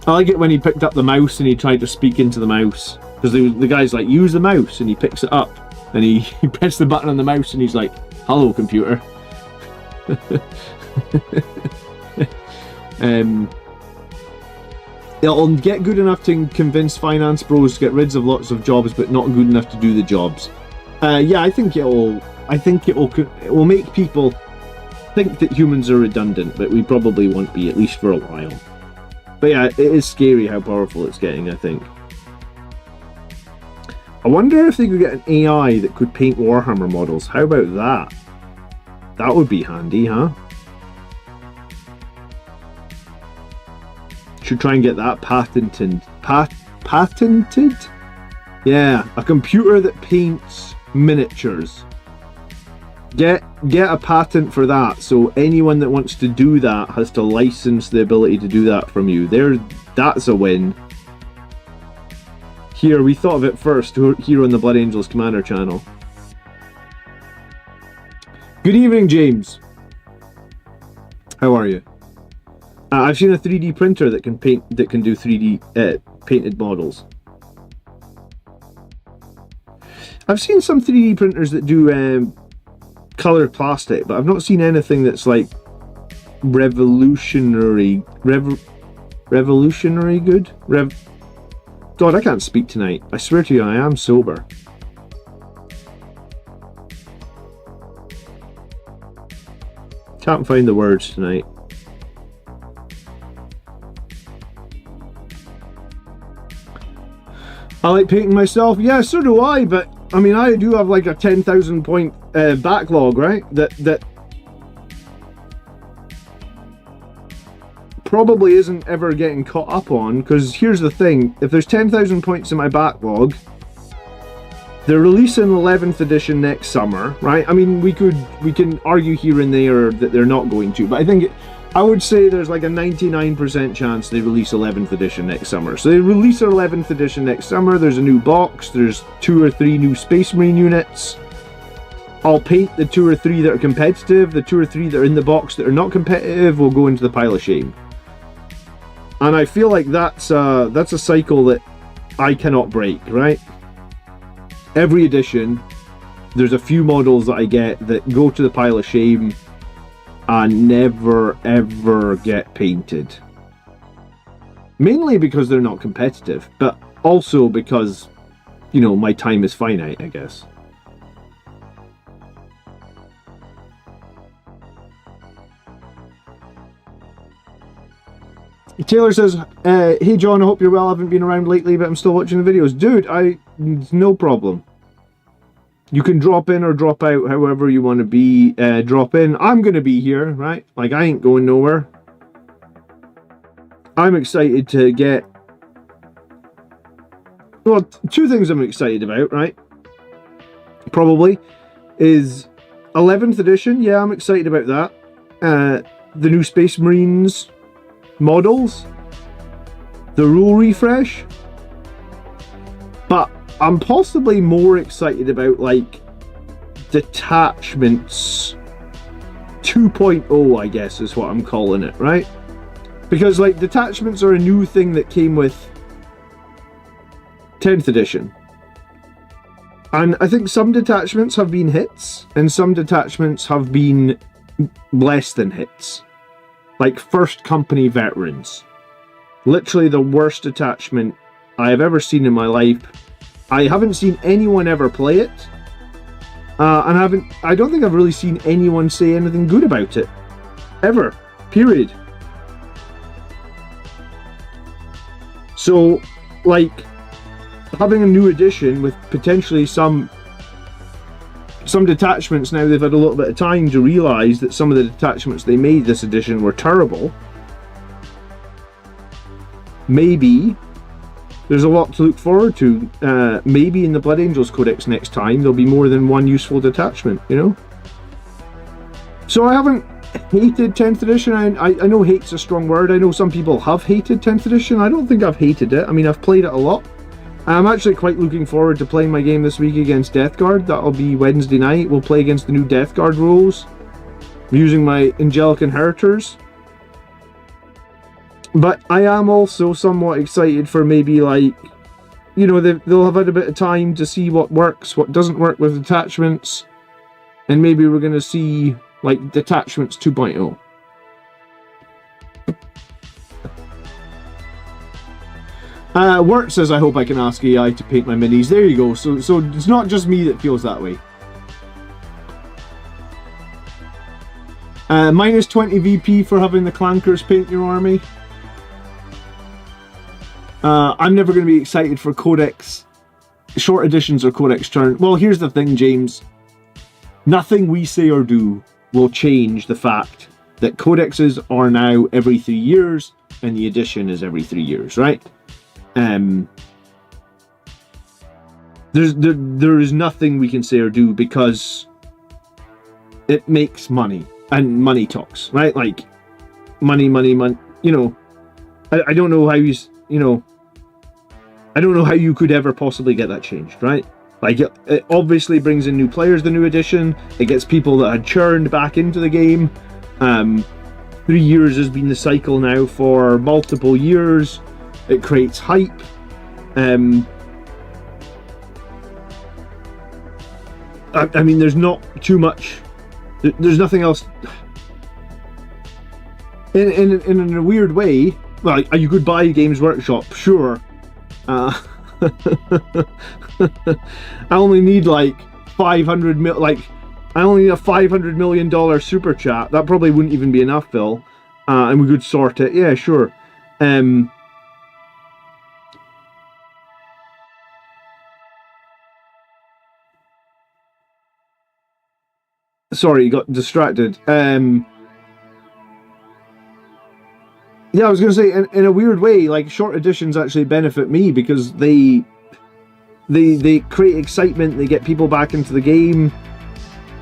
I like it when he picked up the mouse and he tried to speak into the mouse, because the guy's like, use the mouse, and he picks it up, and he pressed the button on the mouse, and he's like, hello, computer. It'll get good enough to convince finance bros to get rid of lots of jobs, but not good enough to do the jobs. Yeah, I think it will make people think that humans are redundant, but we probably won't be, at least for a while. But yeah, it is scary how powerful it's getting, I think. I wonder if they could get an AI that could paint Warhammer models. How about that? That would be handy, huh? Should try and get that patented. Patented? Yeah, a computer that paints miniatures. Get a patent for that, so anyone that wants to do that has to license the ability to do that from you. That's a win. Here, we thought of it first here on the Blood Angels Commander channel. Good evening, James. How are you? I've seen a 3D printer that can do 3D painted models. I've seen some 3D printers that do colored plastic, but I've not seen anything that's like revolutionary good. God, I can't speak tonight. I swear to you, I am sober. Can't find the words tonight. I like painting myself. Yeah, so do I, but I mean, I do have like a 10,000 point backlog, right? That probably isn't ever getting caught up on, because here's the thing, if there's 10,000 points in my backlog, they're releasing 11th edition next summer, right? I mean, we can argue here and there that they're not going to, but I would say there's like a 99% chance they release 11th edition next summer. So they release their 11th edition next summer, there's a new box, there's 2 or 3 new Space Marine units. I'll paint the 2 or 3 that are competitive, the 2 or 3 that are in the box that are not competitive will go into the pile of shame. And I feel like that's a cycle that I cannot break, right? Every edition, there's a few models that I get that go to the pile of shame and never ever get painted. Mainly because they're not competitive, but also because, you know, my time is finite, I guess. Taylor says, hey John, I hope you're well. I haven't been around lately, but I'm still watching the videos. Dude, no problem. You can drop in or drop out however you want to be. Drop in. I'm going to be here, right? Like, I ain't going nowhere. I'm excited to get... Well, 2 things I'm excited about, right? Probably. Is 11th edition. Yeah, I'm excited about that. The new Space Marines models. The rule refresh. But I'm possibly more excited about like detachments 2.0, I guess is what I'm calling it, right? Because like detachments are a new thing that came with 10th edition. And I think some detachments have been hits, and some detachments have been less than hits. Like First Company Veterans. Literally the worst detachment I have ever seen in my life. I haven't seen anyone ever play it. And I don't think I've really seen anyone say anything good about it. Ever. Period. So, like, having a new edition with potentially some detachments, now they've had a little bit of time to realise that some of the detachments they made this edition were terrible. Maybe there's a lot to look forward to. Maybe in the Blood Angels Codex next time there'll be more than one useful detachment, you know? So I haven't hated 10th edition. I know hate's a strong word. I know some people have hated 10th edition. I don't think I've hated it. I mean, I've played it a lot. I'm actually quite looking forward to playing my game this week against Death Guard. That'll be Wednesday night. We'll play against the new Death Guard rules, using my Angelic Inheritors. But I am also somewhat excited for maybe, like, you know, they'll have had a bit of time to see what works, what doesn't work with detachments, and maybe we're going to see, like, detachments 2.0. Wirt says, I hope I can ask AI to paint my minis. There you go. So it's not just me that feels that way. Minus 20 VP for having the Clankers paint your army. I'm never going to be excited for Codex short editions or Codex turn. Well, here's the thing, James. Nothing we say or do will change the fact that Codexes are now every 3 years and the edition is every 3 years, right? There is nothing we can say or do because it makes money and money talks, right? Like money, you know. I don't know how I don't know how you could ever possibly get that changed, right? Like it obviously brings in new players, the new edition. It gets people that had churned back into the game. 3 years has been the cycle now for multiple years. It creates hype. I mean, there's not too much. There's nothing else. In a weird way, well, you could buy Games Workshop, sure. I only need like 500 mil. Like, I only need a $500 million super chat. That probably wouldn't even be enough, Phil. And we could sort it. Yeah, sure. Sorry, got distracted. Yeah, I was going to say, in a weird way, like, short editions actually benefit me because they create excitement, they get people back into the game.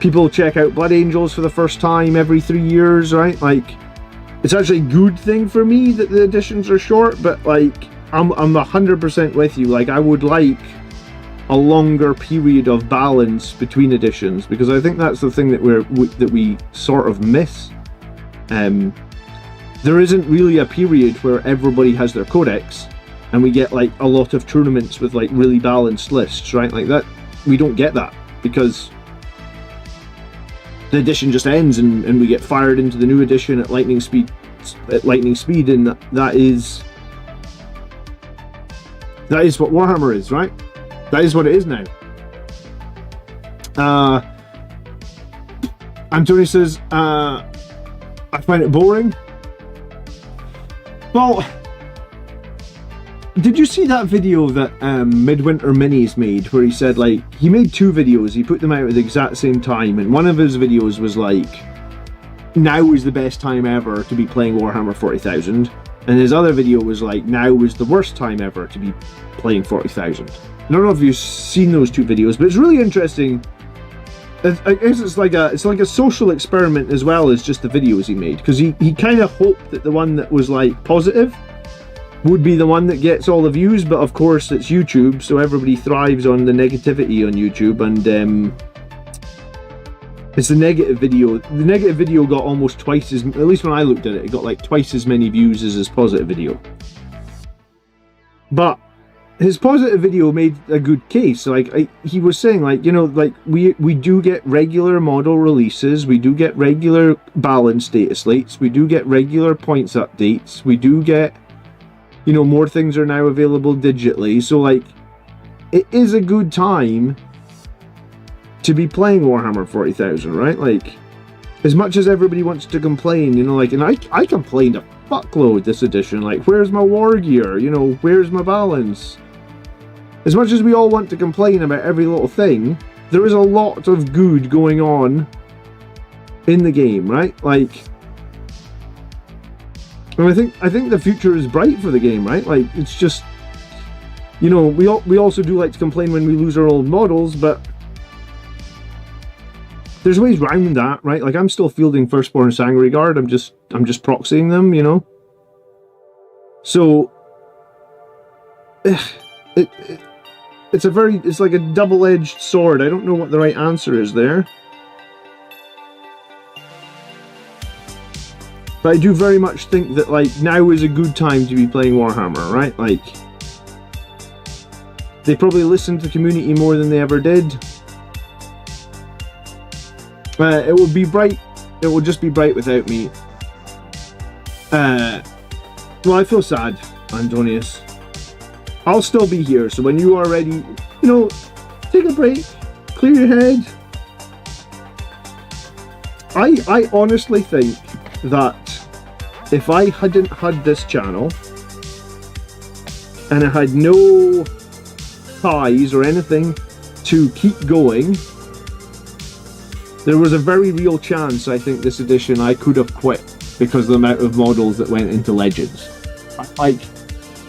People check out Blood Angels for the first time every 3 years, right? Like, it's actually a good thing for me that the editions are short, but, like, I'm 100% with you. Like, I would like a longer period of balance between editions, because I think that's the thing that we sort of miss. There isn't really a period where everybody has their codex and we get like a lot of tournaments with like really balanced lists, right? Like that, we don't get that because the edition just ends and we get fired into the new edition at lightning speed, and that is what Warhammer is, right? That is what it is now. Anthony says, I find it boring. Well, did you see that video that Midwinter Minis made where he said, like, he made 2 videos, he put them out at the exact same time, and one of his videos was like, now is the best time ever to be playing Warhammer 40,000, and his other video was like, now is the worst time ever to be playing 40,000. I don't know if you've seen those 2 videos, but it's really interesting. I guess it's like a social experiment as well as just the videos he made, because he kind of hoped that the one that was like positive would be the one that gets all the views, but of course it's YouTube, so everybody thrives on the negativity on YouTube, and it's the negative video. The negative video got almost twice as, at least when I looked at it, it got like twice as many views as his positive video. But his positive video made a good case. Like, he was saying, like, you know, like, we do get regular model releases, we do get regular balance data slates, we do get regular points updates, we do get, you know, more things are now available digitally. So, like, it is a good time to be playing Warhammer 40,000, right? Like, as much as everybody wants to complain, you know, like, and I complained a fuckload this edition, like, where's my war gear? You know, where's my balance? As much as we all want to complain about every little thing, there is a lot of good going on in the game, right? Like, and I think the future is bright for the game, right? Like, it's just, you know, we also do like to complain when we lose our old models, but there's ways around that, right? Like, I'm still fielding Firstborn Sanguinary Guard. I'm just proxying them, you know. So it's like a double-edged sword. I don't know what the right answer is there. But I do very much think that, like, now is a good time to be playing Warhammer, right? Like, they probably listen to the community more than they ever did. It will be bright. It will just be bright without me. Well, I feel sad, Antonius. I'll still be here, so when you are ready, you know, take a break, clear your head. I honestly think that if I hadn't had this channel, and I had no ties or anything to keep going, there was a very real chance, I think, this edition I could have quit because of the amount of models that went into Legends. Like,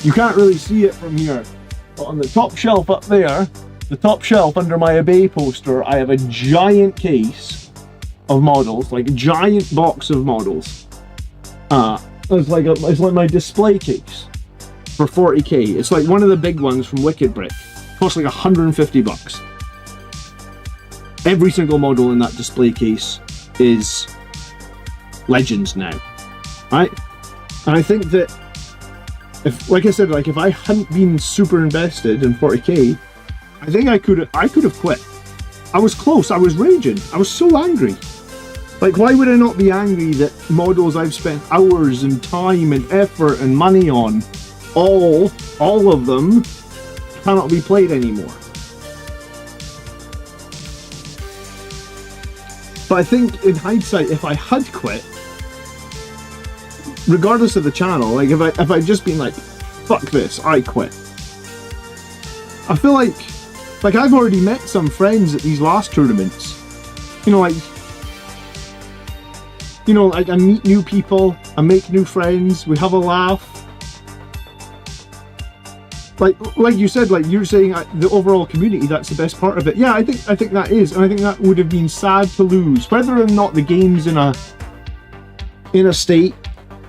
you can't really see it from here, but on the top shelf up there, the top shelf under my eBay poster, I have a giant case of models, like a giant box of models. It's like my display case for 40k. It's like one of the big ones from Wicked Brick. Costs like 150 bucks. Every single model in that display case is Legends now, right? And I think that if, like I said, like, if I hadn't been super invested in 40k, I think I could have quit. I was close. I was raging. I was so angry. Like, why would I not be angry that models I've spent hours and time and effort and money on, all of them, cannot be played anymore? But I think in hindsight, if I had quit, regardless of the channel, like, if I just been like, fuck this, I quit, I feel like I've already met some friends at these last tournaments. You know, like, I meet new people, I make new friends, we have a laugh. Like you said, like you're saying, the overall community, that's the best part of it. Yeah, I think that is, and I think that would have been sad to lose, whether or not the game's in a state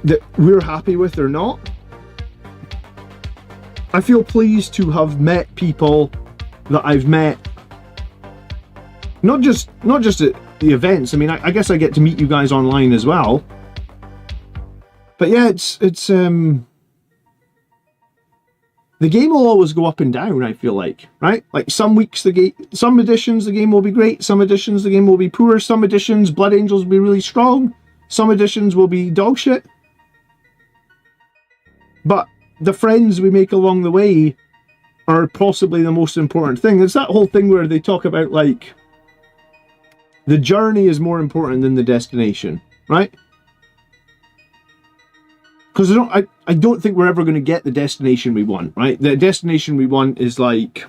that we're happy with or not. I feel pleased to have met people that I've met, not just at the events. I mean, I guess I get to meet you guys online as well. But yeah, it's the game will always go up and down, I feel like, right? Like, some weeks some editions the game will be great, some editions the game will be poor, some editions Blood Angels will be really strong, some editions will be dog shit. But the friends we make along the way are possibly the most important thing. It's that whole thing where they talk about, like, the journey is more important than the destination, right? Because I don't think we're ever going to get the destination we want, right? The destination we want is like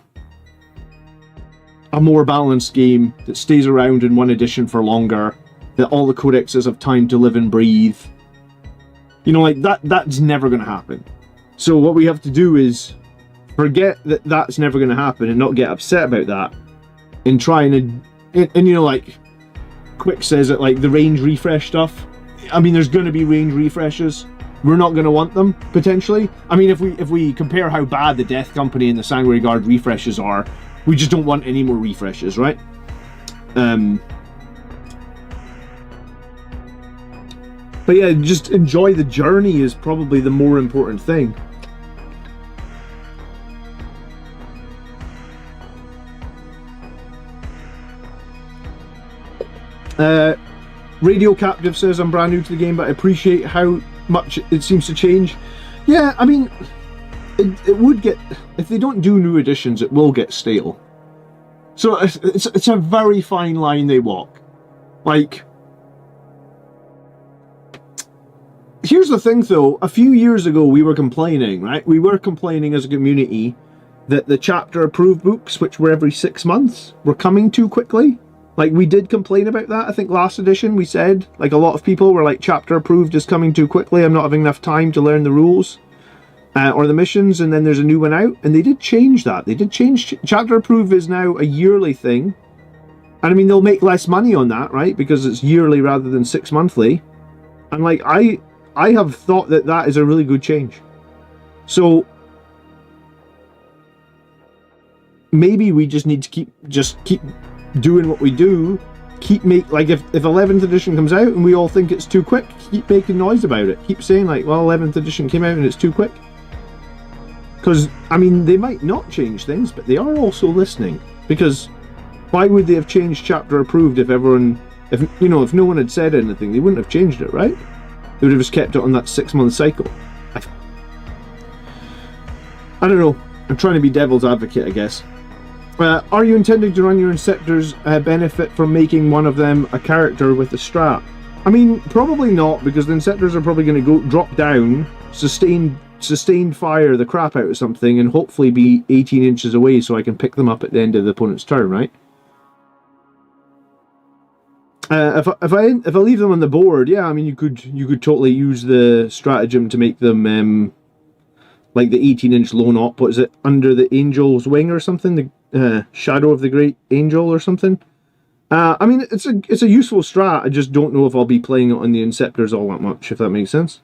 a more balanced game that stays around in one edition for longer, that all the codexes have time to live and breathe. You know, like, that's never going to happen. So what we have to do is forget that that's never going to happen and not get upset about that, and try and you know, like Quick says it, like, the range refresh stuff. I mean, there's going to be range refreshes. we're not going to want them, potentially. I mean, if we compare how bad the Death Company and the Sanguinary Guard refreshes are, we just don't want any more refreshes, right? But yeah, just enjoy the journey is probably the more important thing. Radio Captive says, I'm brand new to the game, but I appreciate how much it seems to change. Yeah, I mean, it would get... If they don't do new editions, it will get stale. So it's a very fine line they walk. Like... Here's the thing, though. A few years ago, we were complaining, right? We were complaining as a community that the chapter-approved books, which were every 6 months, were coming too quickly. Like, we did complain about that. I think last edition we said, like, a lot of people were like, chapter-approved is coming too quickly. I'm not having enough time to learn the rules or the missions, and then there's a new one out. And they did change that. They did change... Chapter-approved is now a yearly thing. And, I mean, they'll make less money on that, right? Because it's yearly rather than 6 monthly. And, like, I have thought that that is a really good change. So maybe we just need to keep doing what we do. Like if 11th edition comes out and we all think it's too quick, keep making noise about it. Keep saying like, well, 11th edition came out and it's too quick. Because, I mean, they might not change things, but they are also listening. Because why would they have changed chapter approved if no one had said anything, they wouldn't have changed it, right? They would have just kept it on that 6-month cycle. I don't know. I'm trying to be devil's advocate, I guess. Are you intending to run your Inceptors benefit from making one of them a character with a strat? I mean, probably not, because the Inceptors are probably going to drop down, sustained fire the crap out of something, and hopefully be 18 inches away so I can pick them up at the end of the opponent's turn, right? If I leave them on the board, yeah, I mean you could totally use the stratagem to make them like the 18-inch lone op. What is it? Under the Angel's Wing or something? The Shadow of the Great Angel or something. I mean it's a useful strat. I just don't know if I'll be playing it on the Inceptors all that much, if that makes sense.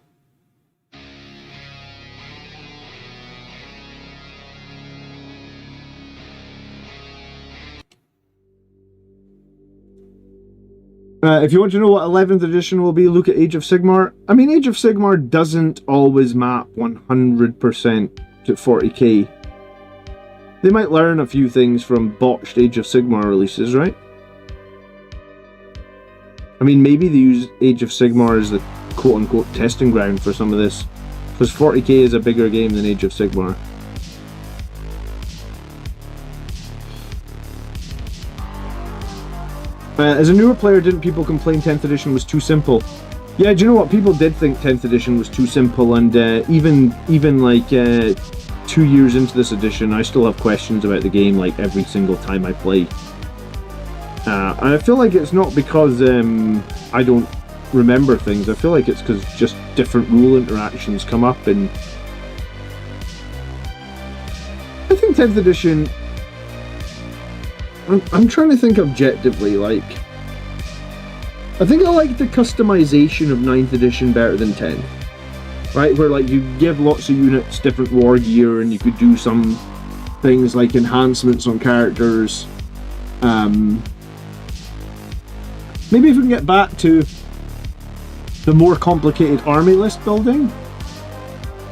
If you want to know what 11th edition will be, look at Age of Sigmar. I mean, Age of Sigmar doesn't always map 100% to 40k. They might learn a few things from botched Age of Sigmar releases, right? I mean, maybe they use Age of Sigmar as the quote-unquote testing ground for some of this. Because 40k is a bigger game than Age of Sigmar. As a newer player, didn't people complain 10th edition was too simple? Yeah, do you know what? People did think 10th edition was too simple, and even like 2 years into this edition, I still have questions about the game like every single time I play. And I feel like it's not because I don't remember things. I feel like it's because just different rule interactions come up, and I think 10th edition... I'm trying to think objectively, like... I think I like the customization of 9th edition better than 10th. Right, where like you give lots of units different war gear and you could do some things like enhancements on characters. Maybe if we can get back to the more complicated army list building,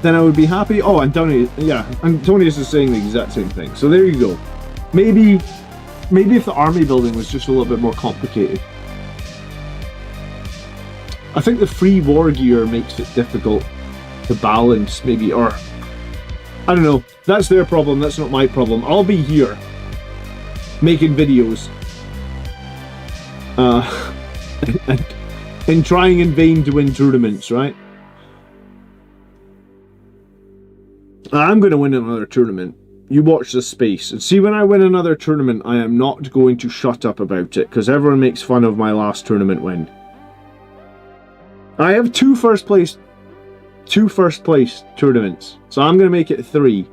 then I would be happy. Oh, Antonius, yeah, Antonius is saying the exact same thing. So there you go. Maybe if the army building was just a little bit more complicated. I think the free war gear makes it difficult to balance, maybe, or... I don't know. That's their problem, that's not my problem. I'll be here, making videos. And trying in vain to win tournaments, right? I'm going to win another tournament. You watch this space. And see, when I win another tournament, I am not going to shut up about it, because everyone makes fun of my last tournament win. I have two first place tournaments, so I'm going to make it 3.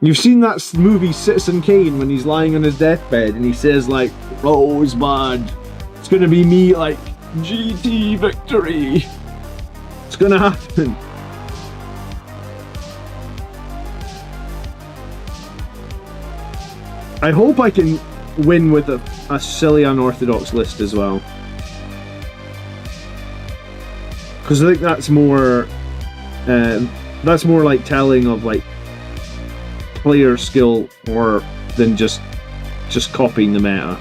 You've seen that movie Citizen Kane when he's lying on his deathbed and he says like, Rosebud, It's gonna be me like, GT victory. It's gonna happen. I hope I can win with a silly unorthodox list as well. Because I think that's more like telling of like player skill or than just copying the meta.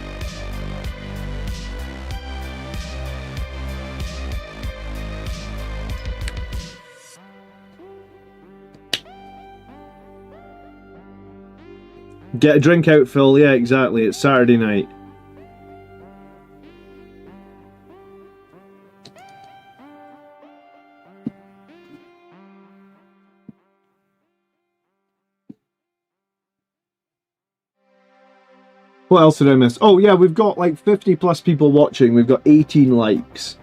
Get a drink out, Phil. Yeah, exactly. It's Saturday night. What else did I miss? Oh yeah, we've got like 50 plus people watching. We've got 18 likes.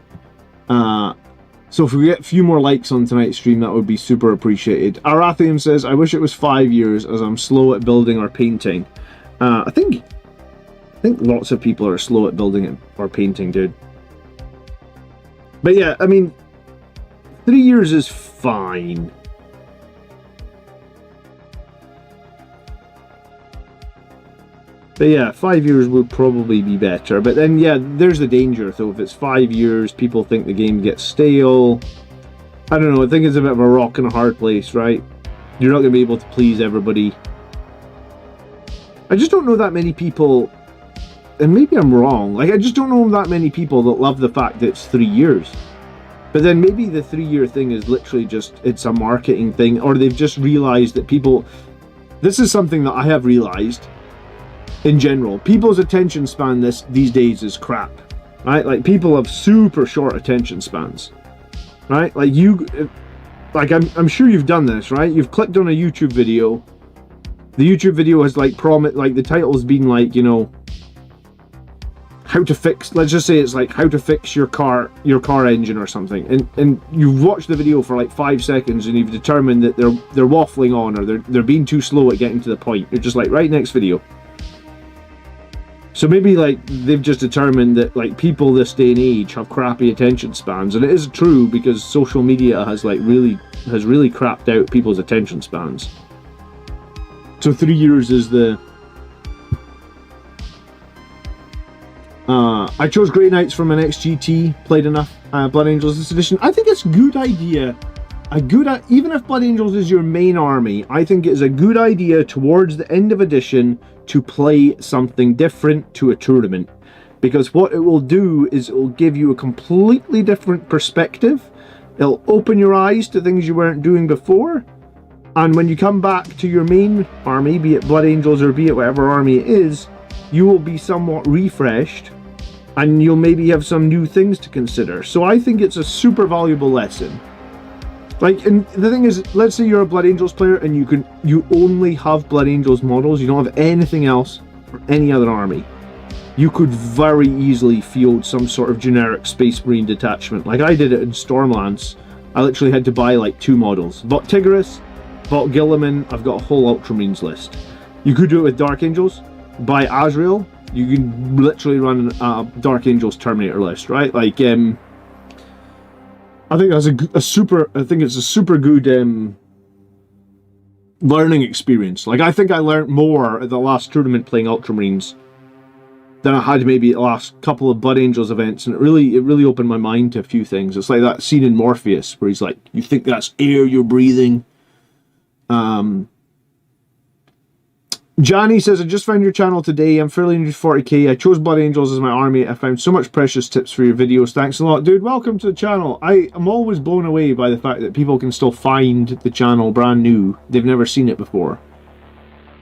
So if we get a few more likes on tonight's stream, that would be super appreciated. Arathium says, I wish it was 5 years as I'm slow at building or painting. I think lots of people are slow at building or painting, dude. But yeah, I mean, 3 years is fine. But yeah, 5 years would probably be better. But then, yeah, there's the danger, though. If it's 5 years, people think the game gets stale. I don't know, I think it's a bit of a rock and a hard place, right? You're not going to be able to please everybody. I just don't know that many people, and maybe I'm wrong, like, I just don't know that many people that love the fact that it's 3 years. But then maybe the 3 year thing is literally just, it's a marketing thing, or they've just realized that people... This is something that I have realized. In general, people's attention span these days is crap, right? Like, people have super short attention spans, right? Like, I'm sure you've done this, right? You've clicked on a YouTube video. The YouTube video has like the title has been like, you know, how to fix, let's just say it's like how to fix your car engine or something, and you've watched the video for like 5 seconds and you've determined that they're waffling on, or they're being too slow at getting to the point. You're just like, right, next video. So maybe like they've just determined that like people this day and age have crappy attention spans, and it is true because social media has really crapped out people's attention spans. So 3 years is the... I chose Grey Knights from an XGT, played enough Blood Angels this edition. I think it's a good idea. Even if Blood Angels is your main army, I think it's a good idea towards the end of edition to play something different to a tournament. Because what it will do is it will give you a completely different perspective. It'll open your eyes to things you weren't doing before. And when you come back to your main army, be it Blood Angels or be it whatever army it is, you will be somewhat refreshed and you'll maybe have some new things to consider. So I think it's a super valuable lesson. Like, and the thing is, let's say you're a Blood Angels player and you only have Blood Angels models, you don't have anything else for any other army. You could very easily field some sort of generic Space Marine detachment. Like I did it in Stormlands. I literally had to buy like 2 models. Bought Tigris, bought Guilliman, I've got a whole Ultramarines list. You could do it with Dark Angels. Buy Azrael, you can literally run a Dark Angels Terminator list, right? Like, I think that's a super good learning experience. Like, I think I learned more at the last tournament playing Ultramarines than I had maybe at the last couple of Blood Angels events, and it really opened my mind to a few things. It's like that scene in Morpheus where he's like, you think that's air you're breathing? Johnny says, I just found your channel today. I'm fairly new to 40k. I chose Blood Angels as my army. I found so much precious tips for your videos. Thanks a lot. Dude, welcome to the channel. I am always blown away by the fact that people can still find the channel brand new. They've never seen it before.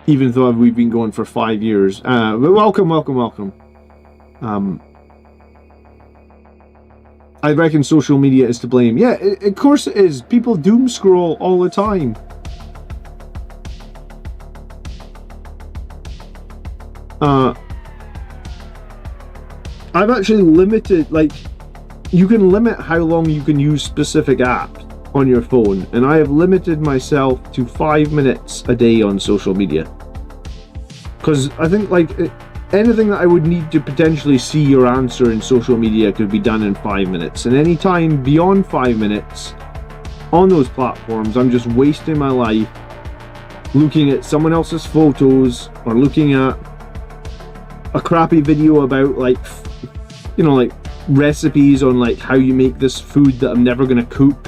Even though we've been going for 5 years. But welcome. I reckon social media is to blame. Yeah, of course it is. People doom scroll all the time. I've actually limited, like, you can limit how long you can use specific apps on your phone, and I have limited myself to 5 minutes a day on social media. Because I think, like, anything that I would need to potentially see or answer in social media could be done in 5 minutes. And any time beyond 5 minutes on those platforms, I'm just wasting my life looking at someone else's photos or looking at a crappy video about like, you know, like recipes on like how you make this food that I'm never gonna cook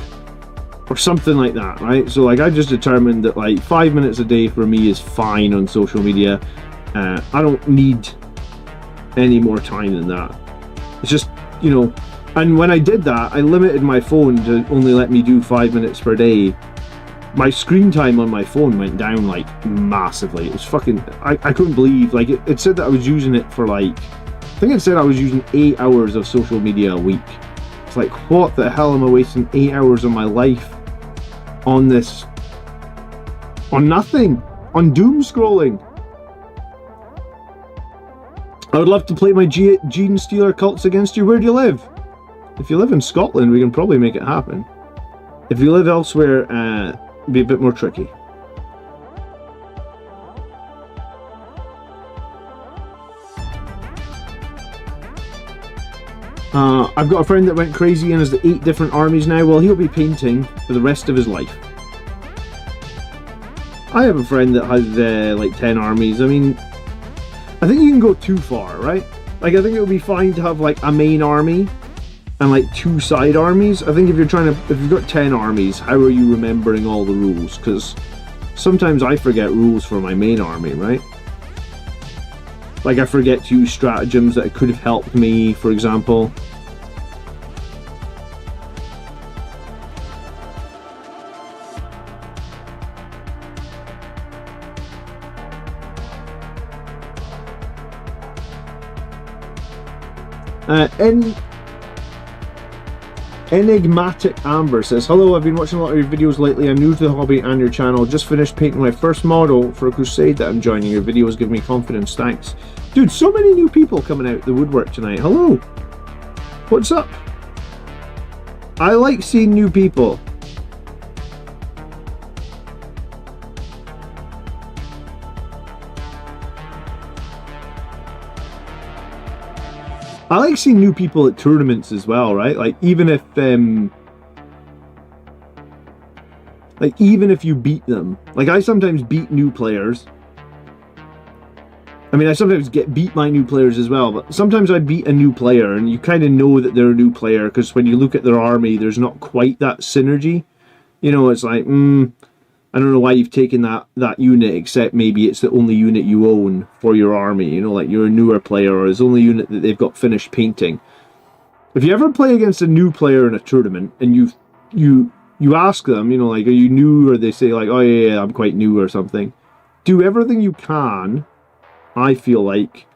or something like that, right? So like I just determined that like 5 minutes a day for me is fine on social media. I don't need any more time than that. It's just, you know, and when I did that, I limited my phone to only let me do 5 minutes per day. My screen time on my phone went down like massively. It was fucking, I couldn't believe, like it said that I was using it for like, I think it said I was using 8 hours of social media a week. It's like, what the hell am I wasting 8 hours of my life on this? On nothing. On doom scrolling. I would love to play my Gene Stealer cults against you. Where do you live? If you live in Scotland, we can probably make it happen. If you live elsewhere, it'd be a bit more tricky. I've got a friend that went crazy and has 8 different armies now. Well, he'll be painting for the rest of his life. I have a friend that has like 10 armies. I mean, I think you can go too far, right? Like, I think it would be fine to have like a main army and like 2 side armies. I think if you've got 10 armies, how are you remembering all the rules? Because sometimes I forget rules for my main army, right? Like I forget to use stratagems that could have helped me, for example. Enigmatic Amber says, hello, I've been watching a lot of your videos lately. I'm new to the hobby and your channel. Just finished painting my first model for a crusade that I'm joining. Your videos give me confidence. Thanks. Dude, so many new people coming out the woodwork tonight. Hello. What's up? I like seeing new people. I like seeing new people at tournaments as well, right? Like even if you beat them. Like I sometimes beat new players. I mean, I sometimes beat my new players as well, but sometimes I beat a new player and you kind of know that they're a new player because when you look at their army, there's not quite that synergy. You know, it's like, I don't know why you've taken that unit, except maybe it's the only unit you own for your army. You know, like you're a newer player or it's the only unit that they've got finished painting. If you ever play against a new player in a tournament and you ask them, you know, like, are you new? Or they say like, oh yeah, I'm quite new or something. Do everything you can, I feel like,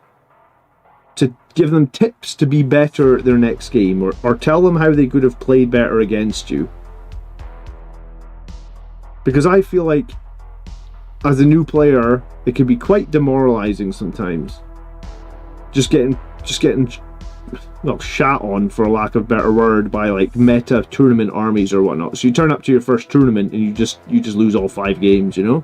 to give them tips to be better at their next game or tell them how they could have played better against you. Because I feel like, as a new player, it can be quite demoralizing sometimes. Just getting, well, shat on, for a lack of a better word, by like meta tournament armies or whatnot. So you turn up to your first tournament and you just lose all 5 games, you know.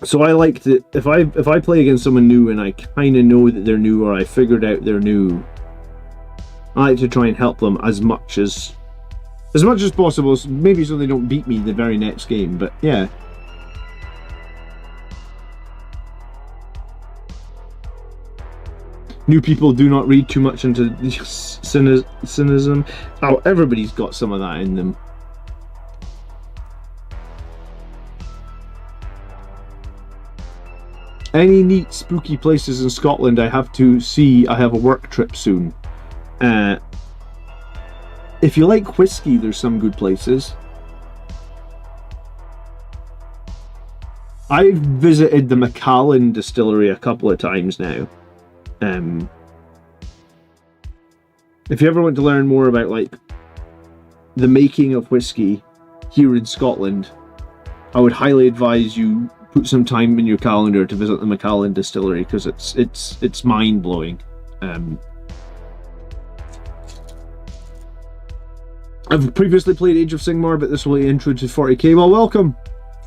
So I like to, if I play against someone new and I kind of know that they're new or I figured out they're new, I like to try and help them as much as possible, maybe so they don't beat me the very next game, but yeah. New people do not read too much into cynicism. Oh, everybody's got some of that in them. Any neat spooky places in Scotland I have to see? I have a work trip soon. If you like whiskey, there's some good places. I've visited the Macallan distillery a couple of times now. If you ever want to learn more about like the making of whiskey here in Scotland, I would highly advise you put some time in your calendar to visit the Macallan distillery because it's mind-blowing. I've previously played Age of Sigmar, but this will be intro to 40k. Well, welcome.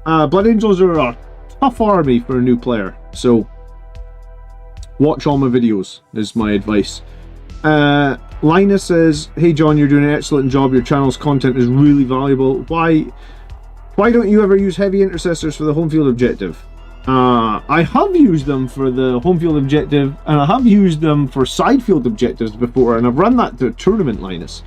Blood Angels are a tough army for a new player, so Watch all my videos is my advice. Linus says, hey John, you're doing an excellent job. Your channel's content is really valuable. Why don't you ever use heavy intercessors for the home field objective? I have used them for the home field objective, and I have used them for side field objectives before, and I've run that to a tournament, Linus.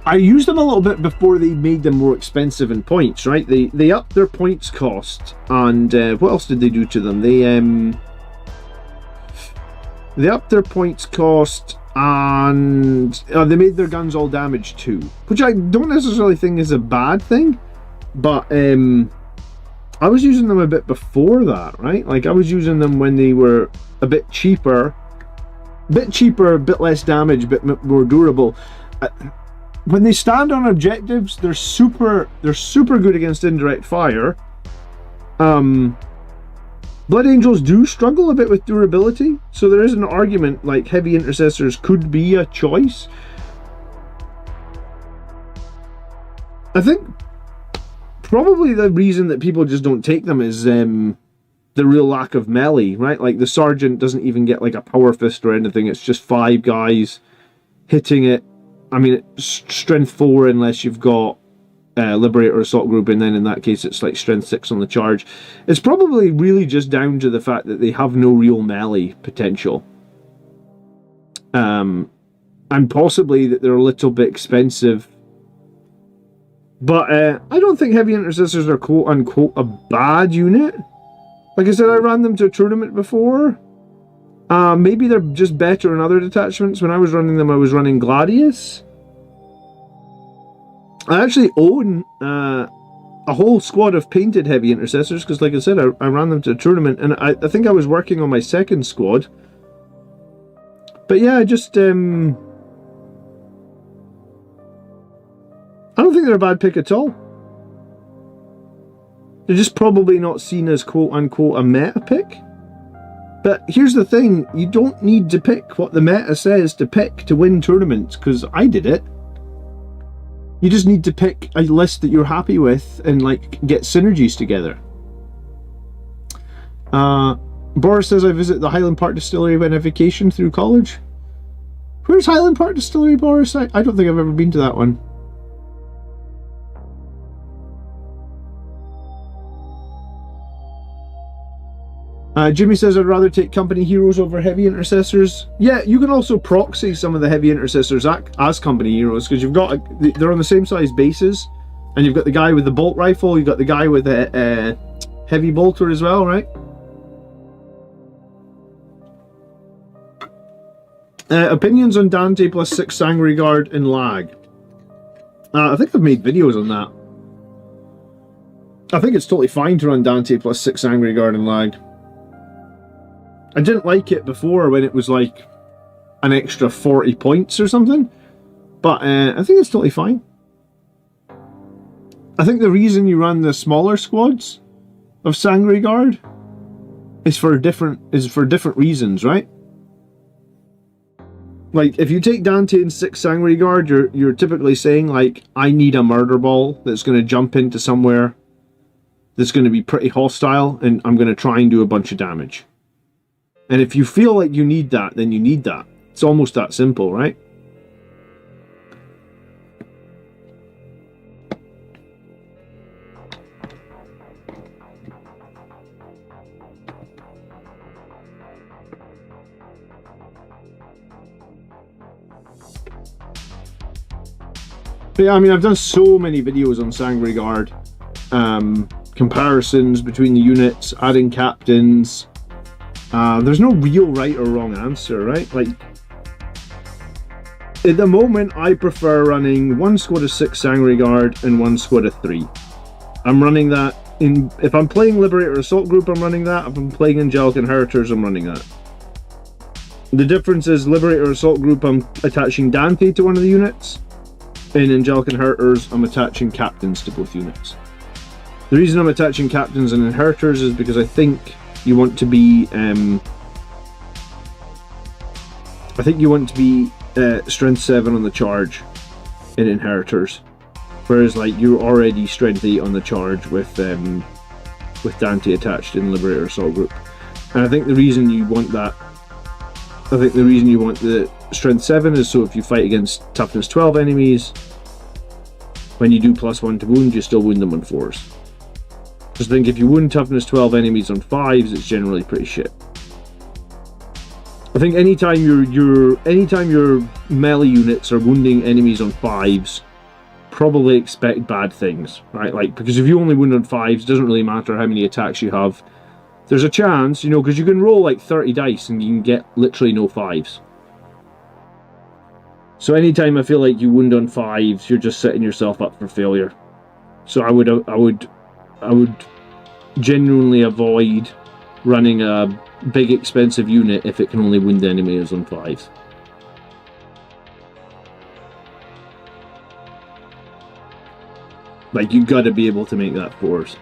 I used them a little bit before they made them more expensive in points, right? They upped their points cost, and what else did they do to them? They upped their points cost, and they made their guns all damage too, which I don't necessarily think is a bad thing, but I was using them a bit before that, right? Like, I was using them when they were a bit cheaper, a bit less damage, a bit more durable. When they stand on objectives, they're super good against indirect fire. Blood Angels do struggle a bit with durability, so there is an argument like heavy intercessors could be a choice. I think probably the reason that people just don't take them is the real lack of melee, right? Like, the Sergeant doesn't even get like a power fist or anything. It's just 5 guys hitting it. I mean, it's strength 4 unless you've got Liberator Assault Group, and then in that case it's like strength 6 on the charge. It's probably really just down to the fact that they have no real melee potential. And possibly that they're a little bit expensive. But I don't think heavy intercessors are quote-unquote a bad unit. Like I said, I ran them to a tournament before. Maybe they're just better in other detachments. When I was running them, I was running Gladius. I actually own a whole squad of painted heavy intercessors, because like I said, I ran them to a tournament, and I think I was working on my second squad. But yeah, I just... I don't think they're a bad pick at all. They're just probably not seen as quote-unquote a meta pick. But here's the thing, you don't need to pick what the meta says to pick to win tournaments, because I did it. You just need to pick a list that you're happy with and like get synergies together. Boris says, I visit the Highland Park Distillery when I vacation through college. Where's Highland Park Distillery, Boris? I don't think I've ever been to that one. Jimmy says, I'd rather take company heroes over heavy intercessors. Yeah, you can also proxy some of the heavy intercessors as company heroes, because you've got they're on the same size bases, and you've got the guy with the bolt rifle, you've got the guy with a heavy bolter as well, right? Opinions on Dante plus 6 Sangre Guard and lag. I think I've made videos on that. I think it's totally fine to run Dante plus 6 Sangre Guard and lag. I didn't like it before when it was like an extra 40 points or something, but I think it's totally fine. I think the reason you run the smaller squads of Sangre Guard is for different reasons, right? Like, if you take Dante and 6 Sangre Guard, you're typically saying like, I need a murder ball that's going to jump into somewhere that's going to be pretty hostile, and I'm going to try and do a bunch of damage. And if you feel like you need that, then you need that. It's almost that simple, right? But yeah, I mean, I've done so many videos on Sangre Guard. Comparisons between the units, adding captains. There's no real right or wrong answer, right? Like, at the moment, I prefer running 1 squad of 6 Sangre Guard and 1 squad of 3. I'm running that if I'm playing Liberator Assault Group, I'm running that. If I'm playing Angelic Inheritors, I'm running that. The difference is Liberator Assault Group, I'm attaching Dante to one of the units. In Angelic Inheritors, I'm attaching captains to both units. The reason I'm attaching captains and inheritors is because I think you want to be strength 7 on the charge in inheritors, whereas like you're already strength 8 on the charge with Dante attached in Liberator Assault Group. And I think the reason you want that, I think the reason you want the strength 7 is so if you fight against toughness 12 enemies, when you do +1 to wound, you still wound them on 4s. Just think if you wound toughness 12 enemies on 5s, it's generally pretty shit. I think anytime your melee units are wounding enemies on 5s, probably expect bad things, right? Like, because if you only wound on 5s, it doesn't really matter how many attacks you have. There's a chance, you know, because you can roll like 30 dice and you can get literally no 5s. So anytime I feel like you wound on 5s, you're just setting yourself up for failure. So I would genuinely avoid running a big expensive unit if it can only wound enemies on 5s. Like, you gotta be able to make that 4s.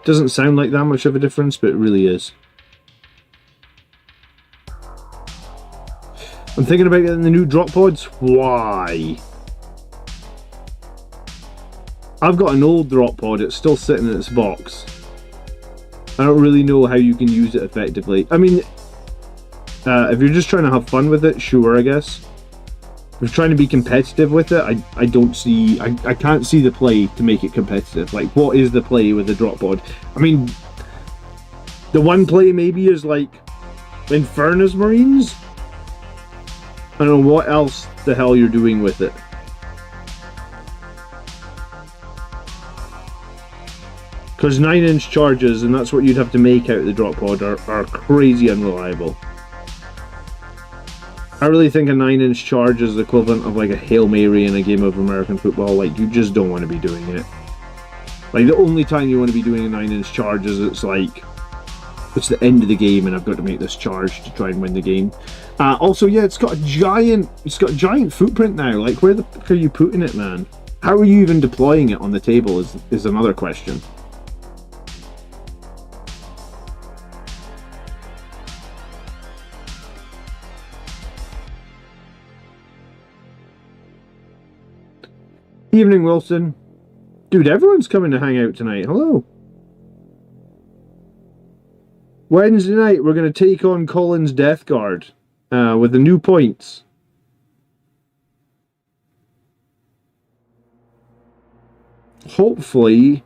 Doesn't sound like that much of a difference, but it really is. I'm thinking about getting the new drop pods. Why? I've got an old drop pod, it's still sitting in its box. I don't really know how you can use it effectively. I mean, if you're just trying to have fun with it, sure, I guess. If you're trying to be competitive with it, I don't see... I can't see the play to make it competitive. Like, what is the play with the drop pod? I mean, the one play maybe is like Infernus Marines? I don't know what else the hell you're doing with it. Because 9-inch charges, and that's what you'd have to make out of the drop pod, are crazy unreliable. I really think a 9-inch charge is the equivalent of like a Hail Mary in a game of American football. Like, you just don't want to be doing it. Like, the only time you want to be doing a 9-inch charge is it's like, it's the end of the game and I've got to make this charge to try and win the game. Also, yeah, it's got a giant footprint now. Like, where the fuck are you putting it, man? How are you even deploying it on the table is another question. Evening, Wilson. Dude, everyone's coming to hang out tonight. Hello. Wednesday night, we're going to take on Colin's Death Guard with the new points. Hopefully,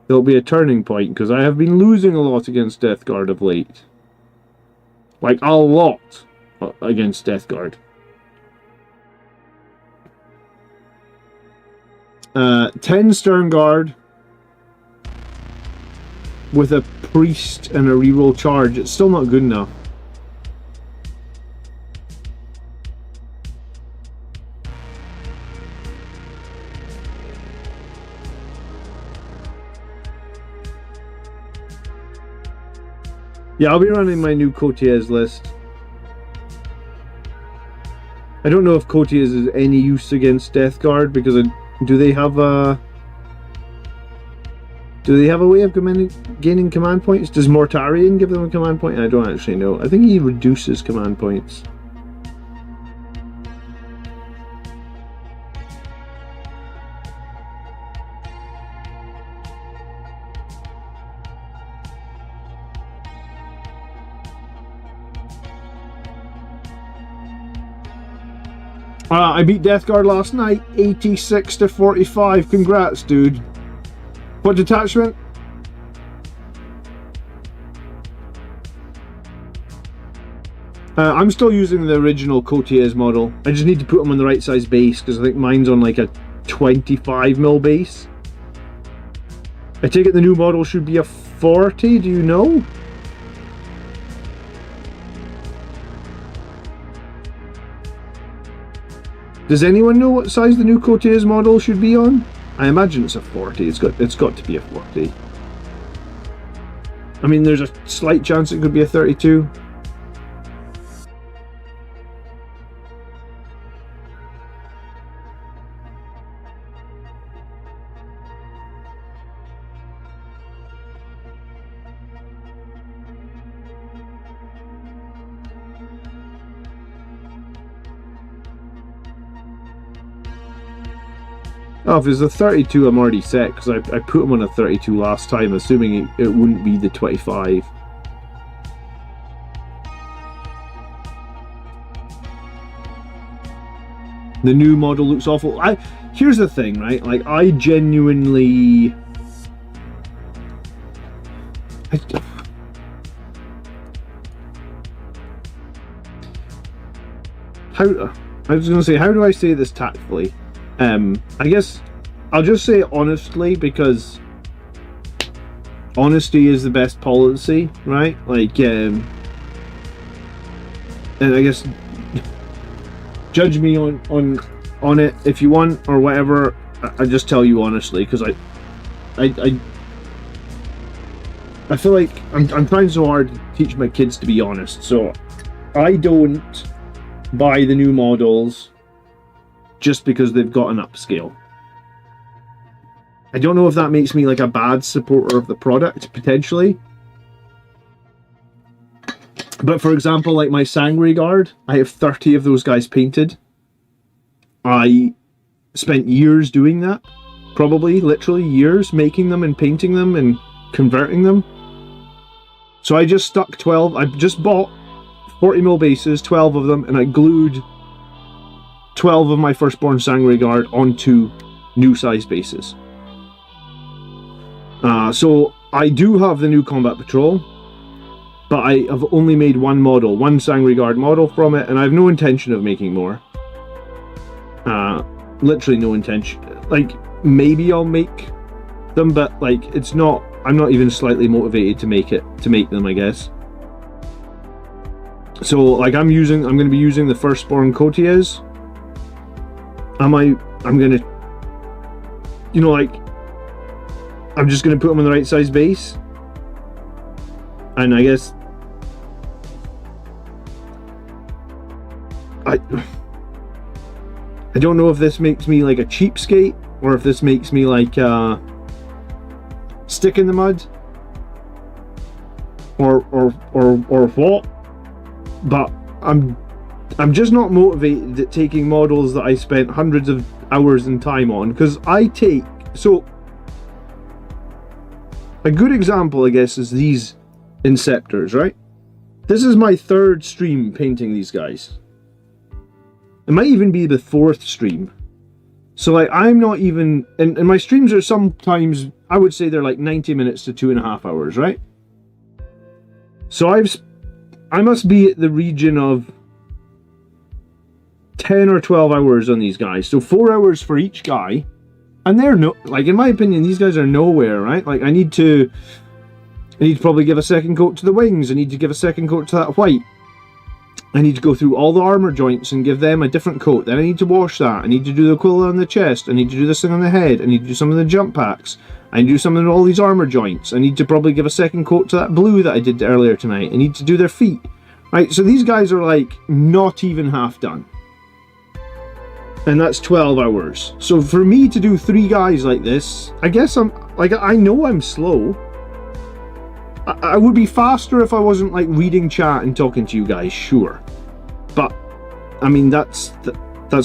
there'll be a turning point, because I have been losing a lot against Death Guard of late. Like, a lot against Death Guard. 10 Stern Guard with a Priest and a reroll charge. It's still not good enough. Yeah, I'll be running my new Courtiers list. I don't know if Courtiers is any use against Death Guard, because do they have a way of gaining command points? Does Mortarion give them a command point? I don't actually know. I think he reduces command points. I beat Death Guard last night, 86-45. Congrats, dude. What detachment? I'm still using the original Courtiers model. I just need to put them on the right size base, because I think mine's on like a 25mm base. I take it the new model should be a 40, do you know? Does anyone know what size the new Courtiers model should be on? I imagine it's a 40. It's got to be a 40. I mean, there's a slight chance it could be a 32. Oh, if it's a 32, I'm already set, because I put him on a 32 last time, assuming it wouldn't be the 25. The new model looks awful. Here's the thing, right? Like, I genuinely... I was going to say, how do I say this tactfully? I guess I'll just say it honestly, because honesty is the best policy, right? Like, and I guess judge me on it if you want or whatever. I just tell you honestly, because I feel like I'm trying so hard to teach my kids to be honest, so I don't buy the new models just because they've got an upscale. I don't know if that makes me like a bad supporter of the product, potentially. But for example, like my Sangre Guard, I have 30 of those guys painted. I spent years doing that. Probably, literally years, making them and painting them and converting them. So I just stuck 12, I just bought 40mm bases, 12 of them, and I glued 12 of my Firstborn Sangre Guard onto new size bases. So I do have the new Combat Patrol, but I have only made one model, one Sangre Guard model from it, and I have no intention of making more. Literally no intention. Like, maybe I'll make them, but like, it's not, I'm not even slightly motivated to make them, I guess. So like, I'm going to be using the Firstborn Courtiers. I'm gonna, you know, like, I'm just gonna put them on the right size base, and I guess I don't know if this makes me like a cheapskate or if this makes me like stick in the mud or what, but I'm just not motivated at taking models that I spent hundreds of hours and time on, because so a good example, I guess, is these Inceptors, right? This is my 3rd stream painting these guys. It might even be the 4th stream. So like, I'm not even, and my streams are sometimes, I would say they're like 90 minutes to 2.5 hours, right? So I must be at the region of 10 or 12 hours on these guys. So 4 hours for each guy. And they're like, in my opinion, these guys are nowhere, right? Like, I need to probably give a second coat to the wings. I need to give a second coat to that white. I need to go through all the armor joints and give them a different coat. Then I need to wash that. I need to do the quill on the chest. I need to do this thing on the head. I need to do some of the jump packs. I need to do some of all these armor joints. I need to probably give a second coat to that blue that I did earlier tonight. I need to do their feet. Right, so these guys are like not even half done. And that's 12 hours. So for me to do 3 guys like this, I guess I'm, like, I know I'm slow. I would be faster if I wasn't like reading chat and talking to you guys, sure. But, I mean, that's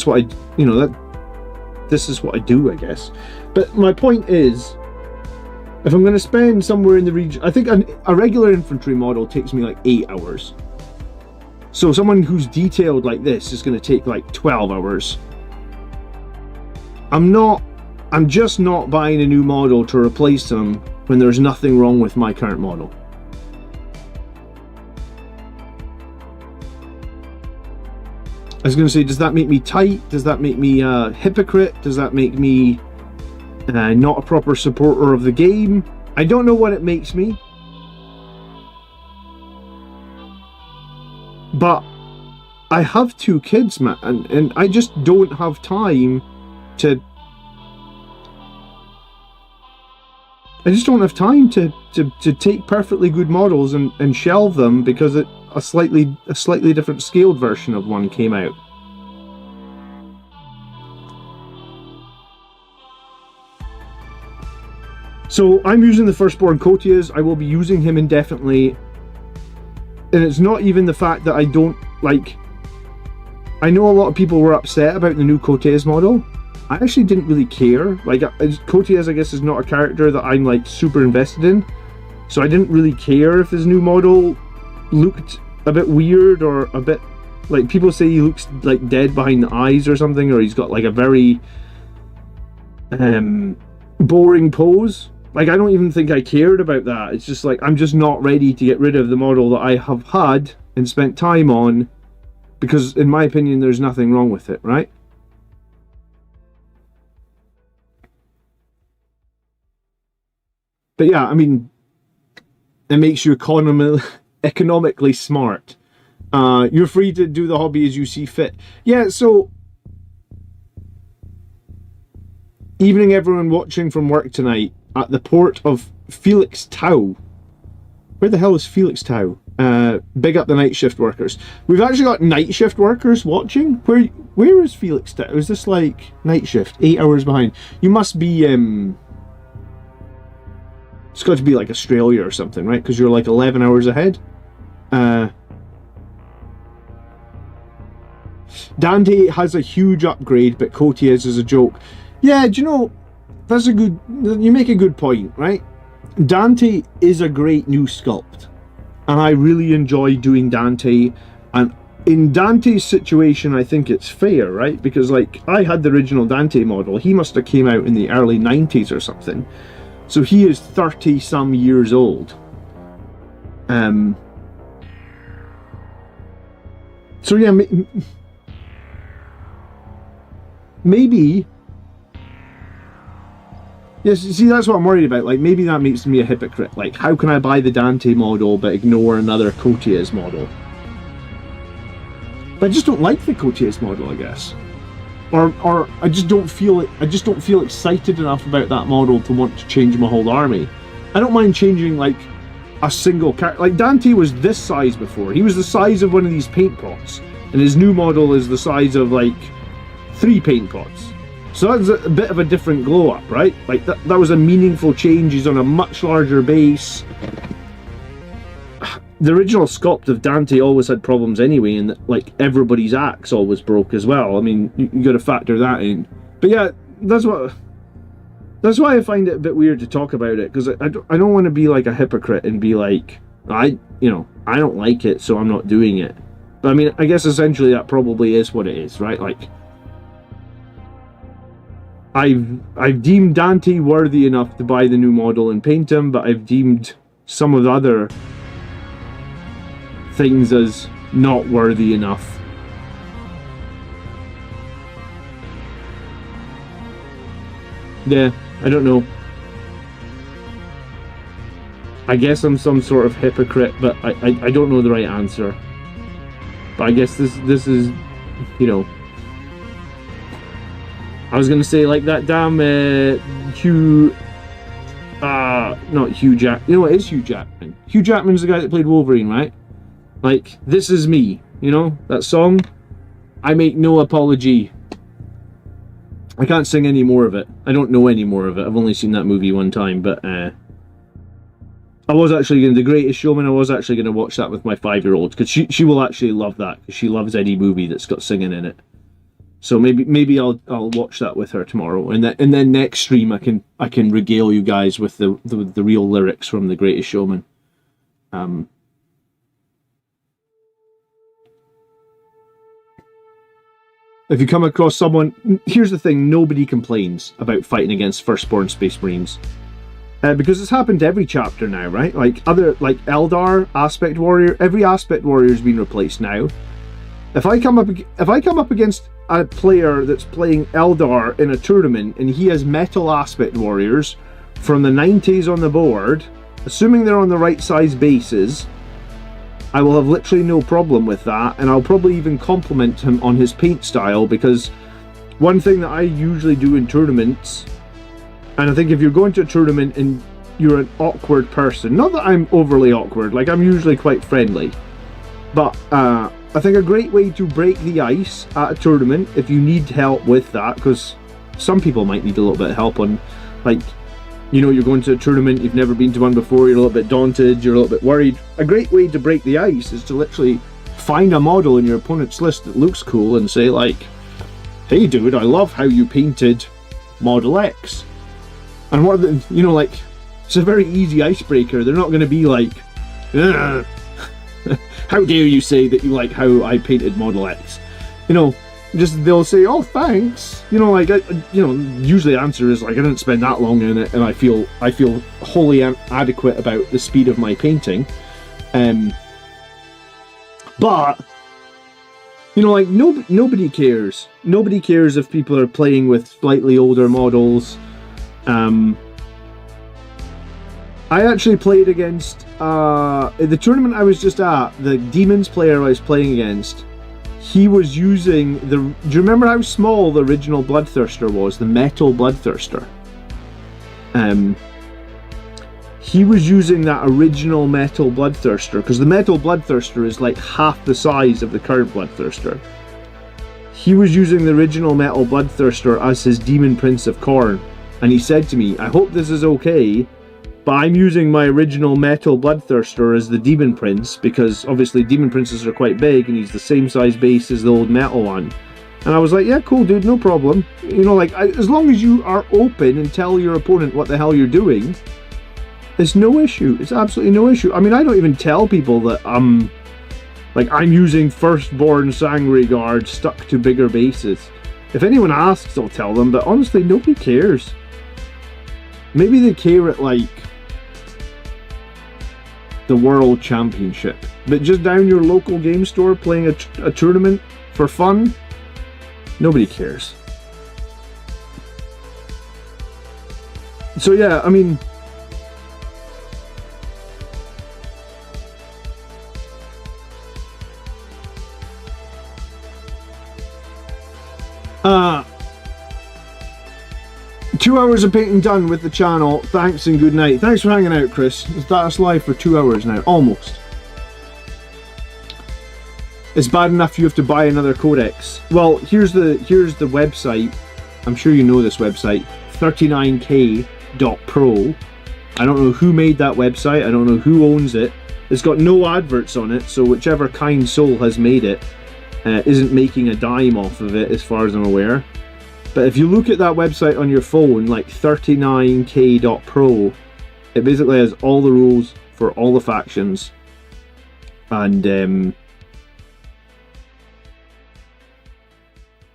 what I, you know, this is what I do, I guess. But my point is, if I'm going to spend somewhere in the region, I think a regular infantry model takes me like 8 hours. So someone who's detailed like this is going to take like 12 hours. I'm just not buying a new model to replace them when there's nothing wrong with my current model. I was going to say, does that make me tight? Does that make me a hypocrite? Does that make me not a proper supporter of the game? I don't know what it makes me. But I have 2 kids, man, and I just don't have time to... I just don't have time to take perfectly good models and shelve them because a slightly different scaled version of one came out. So I'm using the Firstborn Courtiers. I will be using him indefinitely. And it's not even the fact that I don't like... I know a lot of people were upset about the new Courtiers model. I actually didn't really care. Like, Cotias, I guess, is not a character that I'm like super invested in, so I didn't really care if his new model looked a bit weird or a bit like, people say he looks like dead behind the eyes or something, or he's got like a very boring pose. Like, I don't even think I cared about that. It's just like, I'm just not ready to get rid of the model that I have had and spent time on, because in my opinion there's nothing wrong with it, right? But yeah, I mean, it makes you economically smart. You're free to do the hobby as you see fit. Yeah, so evening everyone watching from work tonight at the port of Felix Tau. Where the hell is Felix Tau? Big up the night shift workers. We've actually got night shift workers watching. Where is Felix Tau? Is this like night shift? 8 hours behind. You must be it's got to be like Australia or something, right? Because you're like 11 hours ahead. Dante has a huge upgrade, but Cotias is a joke. Yeah, do you know, that's a good, you make a good point, right? Dante is a great new sculpt, and I really enjoy doing Dante, and in Dante's situation I think it's fair, right? Because like, I had the original Dante model. He must have came out in the early 90s or something, so he is 30 some years old. So yeah, maybe, yes, see, that's what I'm worried about. Like, maybe that makes me a hypocrite. Like, how can I buy the Dante model but ignore another Cotias model? But I just don't like the Cotias model, I guess. Or I just don't feel it. I just don't feel excited enough about that model to want to change my whole army. I don't mind changing like a single character. Like, Dante was this size before. He was the size of one of these paint pots, and his new model is the size of like 3 paint pots. So that's a bit of a different glow up, right? Like, that was a meaningful change. He's on a much larger base. The original sculpt of Dante always had problems anyway, and like, everybody's axe always broke as well. I mean, you got to factor that in. But yeah, that's why I find it a bit weird to talk about it, because I don't want to be like a hypocrite and be like, I don't like it, so I'm not doing it. But I mean, I guess essentially that probably is what it is, right? Like, I've deemed Dante worthy enough to buy the new model and paint him, but I've deemed some of the other things as not worthy enough. Yeah, I don't know. I guess I'm some sort of hypocrite, but I don't know the right answer. But I guess this is, you know, I was gonna say like that damn not Hugh Jack. You know what, is Hugh Jackman? Hugh Jackman's the guy that played Wolverine, right? Like, This Is Me, you know, that song? I make no apology. I can't sing any more of it. I don't know any more of it. I've only seen that movie one time, but I was actually going to, The Greatest Showman, I was actually going to watch that with my 5-year-old, because she will actually love that, because she loves any movie that's got singing in it. So maybe I'll watch that with her tomorrow, and then next stream I can regale you guys with the real lyrics from The Greatest Showman. If you come across someone, here's the thing: nobody complains about fighting against Firstborn Space Marines, because it's happened to every chapter now, right? Like Eldar, Aspect Warrior, every Aspect Warrior has been replaced now. If I come up against a player that's playing Eldar in a tournament and he has Metal Aspect Warriors from the 90s on the board, assuming they're on the right size bases, I will have literally no problem with that, and I'll probably even compliment him on his paint style, because one thing that I usually do in tournaments, and I think if you're going to a tournament and you're an awkward person, not that I'm overly awkward, like I'm usually quite friendly, but I think a great way to break the ice at a tournament, if you need help with that, because some people might need a little bit of help on, like, you know, you're going to a tournament, you've never been to one before, you're a little bit daunted, you're a little bit worried. A great way to break the ice is to literally find a model in your opponent's list that looks cool and say like, "Hey dude, I love how you painted Model X." And what the, you know, like, it's a very easy icebreaker. They're not going to be like, "Ugh, how dare you say that you like how I painted Model X?" You know, just they'll say, "Oh, thanks." You know, like, usually the answer is like, "I didn't spend that long in it, and I feel wholly adequate about the speed of my painting." But you know, like, nobody cares. Nobody cares if people are playing with slightly older models. I actually played against the tournament I was just at. The Demons player I was playing against, he was using the. Do you remember how small the original Bloodthirster was? The metal Bloodthirster. He was using that original metal Bloodthirster, because the metal Bloodthirster is like half the size of the current Bloodthirster. He was using the original metal Bloodthirster as his Demon Prince of Khorne, and he said to me, "I hope this is okay, but I'm using my original metal Bloodthirster as the Demon Prince, because obviously Demon Princes are quite big, and he's the same size base as the old metal one." And I was like, "Yeah, cool, dude, no problem." You know, like, as long as you are open and tell your opponent what the hell you're doing, it's no issue. It's absolutely no issue. I mean, I don't even tell people that I'm using Firstborn Sangre Guard stuck to bigger bases. If anyone asks, I'll tell them, but honestly, nobody cares. Maybe they care at, like, the World Championship, but just down your local game store playing a tournament for fun, nobody cares. So yeah, I mean, uh, 2 hours of painting done with the channel. Thanks and good night. Thanks for hanging out, Chris. That's live for 2 hours now, almost. It's bad enough you have to buy another codex. Well, here's the website. I'm sure you know this website, 39k.pro. I don't know who made that website. I don't know who owns it. It's got no adverts on it, so whichever kind soul has made it isn't making a dime off of it, as far as I'm aware. But if you look at that website on your phone, like 39k.pro, it basically has all the rules for all the factions, and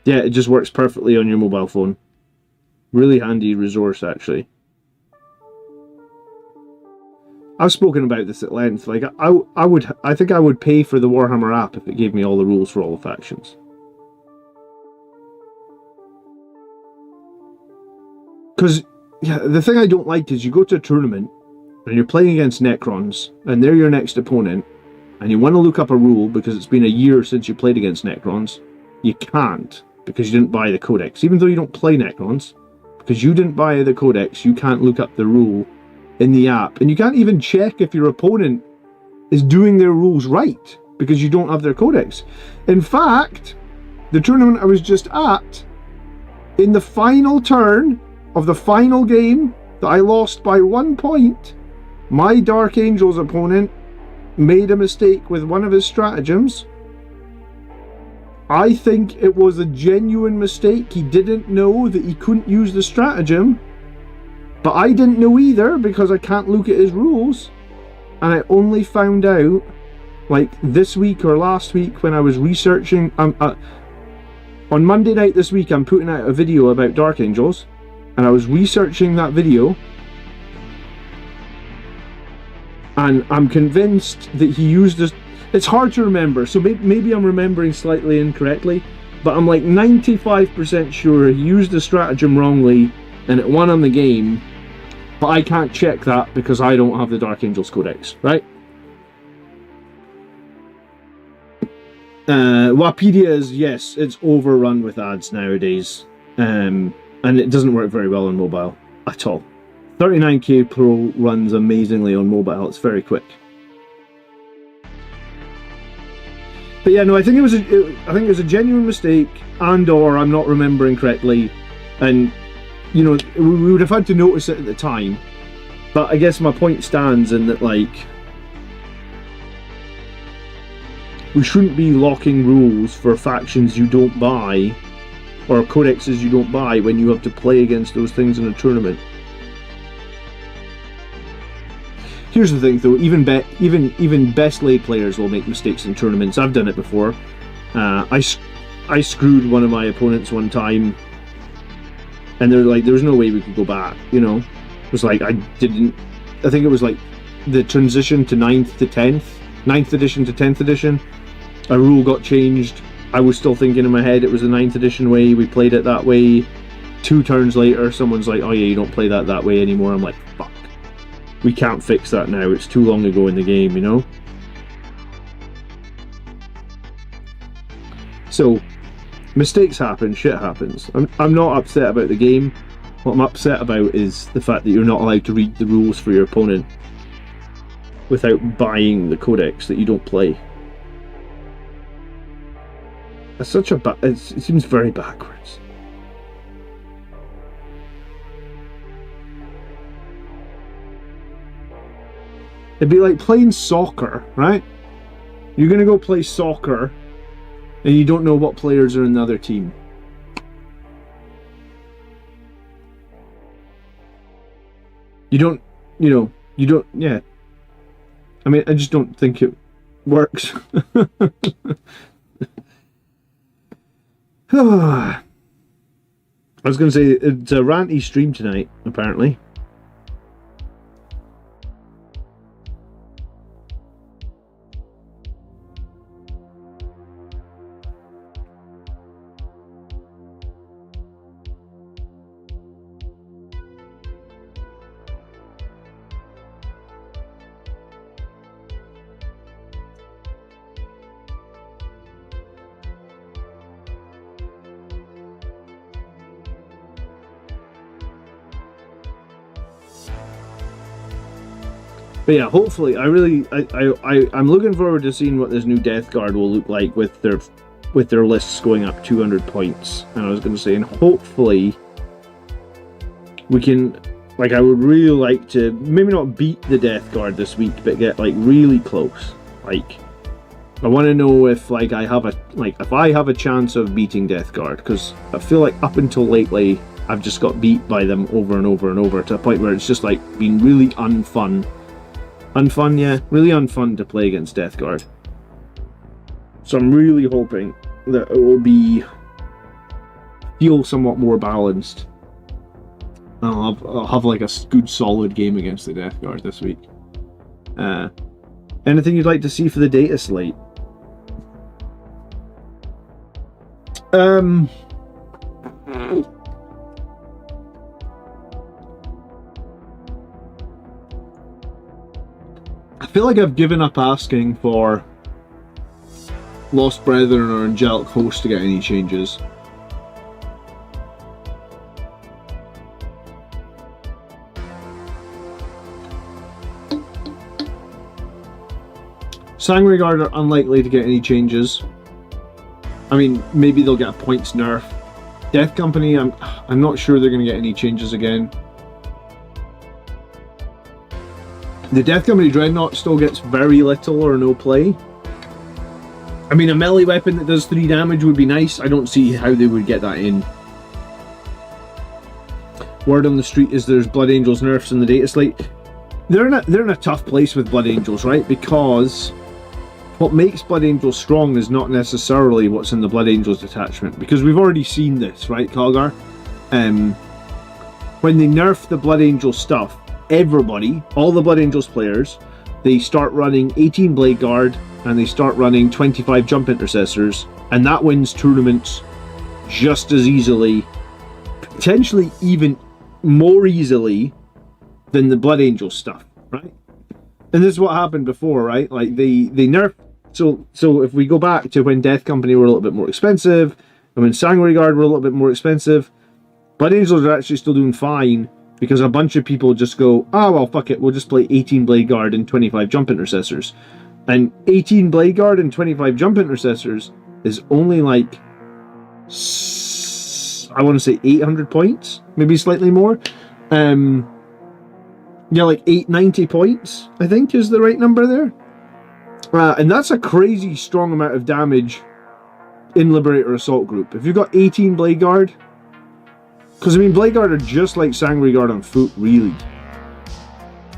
yeah, it just works perfectly on your mobile phone. Really handy resource, actually. I've spoken about this at length. Like, I think I would pay for the Warhammer app if it gave me all the rules for all the factions. Because, yeah, the thing I don't like is you go to a tournament and you're playing against Necrons, and they're your next opponent, and you want to look up a rule because it's been a year since you played against Necrons. You can't, because you didn't buy the codex. Even though you don't play Necrons, because you didn't buy the codex, you can't look up the rule in the app, and you can't even check if your opponent is doing their rules right because you don't have their codex. In fact, the tournament I was just at, in the final turn of the final game that I lost by 1 point, my Dark Angel's opponent made a mistake with one of his stratagems. I think it was a genuine mistake. He didn't know that he couldn't use the stratagem, but I didn't know either because I can't look at his rules, and I only found out like this week or last week when I was researching. On Monday night this week, I'm putting out a video about Dark Angels, and I was researching that video, and I'm convinced that he used this. It's hard to remember, so maybe I'm remembering slightly incorrectly, but I'm like 95% sure he used the stratagem wrongly and it won on the game, but I can't check that because I don't have the Dark Angels Codex, right? Wapedia is, yes, it's overrun with ads nowadays, and it doesn't work very well on mobile at all. 39k Pro runs amazingly on mobile, it's very quick. But yeah, no, I think it was a genuine mistake, and/or I'm not remembering correctly, and you know, we would have had to notice it at the time. But I guess my point stands in that, like, we shouldn't be locking rules for factions you don't buy or codexes you don't buy when you have to play against those things in a tournament. Here's the thing, though. Even best laid players will make mistakes in tournaments. I've done it before. I screwed one of my opponents one time, and they're like, there was no way we could go back. You know, it was like I think it was like the transition to 9th to 10th, 9th edition to 10th edition. A rule got changed. I was still thinking in my head it was the 9th edition way. We played it that way. 2 turns later, someone's like, "Oh yeah, you don't play that way anymore." I'm like, "Fuck. We can't fix that now. It's too long ago in the game, you know?" So, mistakes happen, shit happens. I'm not upset about the game. What I'm upset about is the fact that you're not allowed to read the rules for your opponent without buying the codex that you don't play. That's such a it seems very backwards. It'd be like playing soccer, right? You're gonna go play soccer and you don't know what players are in the other team. Yeah. I mean, I just don't think it works. I was going to say, it's a ranty stream tonight, apparently. But yeah, hopefully, I'm looking forward to seeing what this new Death Guard will look like with their lists going up 200 points. And I was going to say, and hopefully, we can, like, I would really like to maybe not beat the Death Guard this week, but get like really close. Like, I want to know if like if I have a chance of beating Death Guard, because I feel like up until lately, I've just got beat by them over and over and over to a point where it's just like been really unfun. Really unfun to play against Death Guard. So I'm really hoping that it will feel somewhat more balanced. I'll have like a good solid game against the Death Guard this week. Anything you'd like to see for the data slate? I feel like I've given up asking for Lost Brethren or Angelic Host to get any changes. Sangre Guard are unlikely to get any changes. I mean, maybe they'll get a points nerf. Death Company, I'm not sure they're going to get any changes again. The Death Company Dreadnought still gets very little or no play. I mean, a melee weapon that does 3 damage would be nice. I don't see how they would get that in. Word on the street is there's Blood Angels nerfs in the data slate. They're in a tough place with Blood Angels, right? Because what makes Blood Angels strong is not necessarily what's in the Blood Angels detachment. Because we've already seen this, right, Kalgar? When they nerf the Blood Angel stuff, everybody, all the Blood Angels players, they start running 18 Blade Guard and they start running 25 Jump Intercessors, and that wins tournaments just as easily, potentially even more easily than the Blood Angel stuff, right? And this is what happened before, right? Like they nerfed. So if we go back to when Death Company were a little bit more expensive, and when Sangre Guard were a little bit more expensive, Blood Angels are actually still doing fine. Because a bunch of people just go, oh, well, fuck it, we'll just play 18 Blade Guard and 25 Jump Intercessors. And 18 Blade Guard and 25 Jump Intercessors is only like, I want to say 800 points, maybe slightly more. Yeah, like 890 points, I think is the right number there. And that's a crazy strong amount of damage in Liberator Assault Group. If you've got 18 Blade Guard, because I mean Blade Guard are just like Sanguinary Guard on foot, really.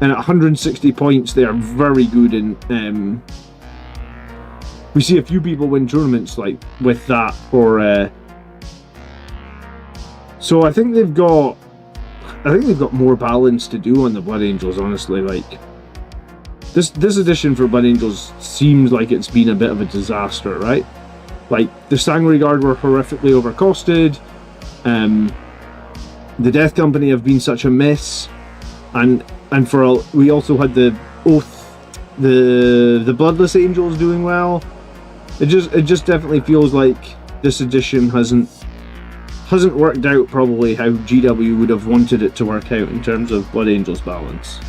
And at 160 points, they are very good in. We see a few people win tournaments like with that, or so I think they've got more balance to do on the Blood Angels. Honestly, like this edition for Blood Angels seems like it's been a bit of a disaster, right? Like the Sanguinary Guard were horrifically overcosted. The Death Company have been such a mess, and we also had the Oath, the Bloodless Angels doing well. It just definitely feels like this edition hasn't worked out probably how GW would have wanted it to work out in terms of Blood Angels balance.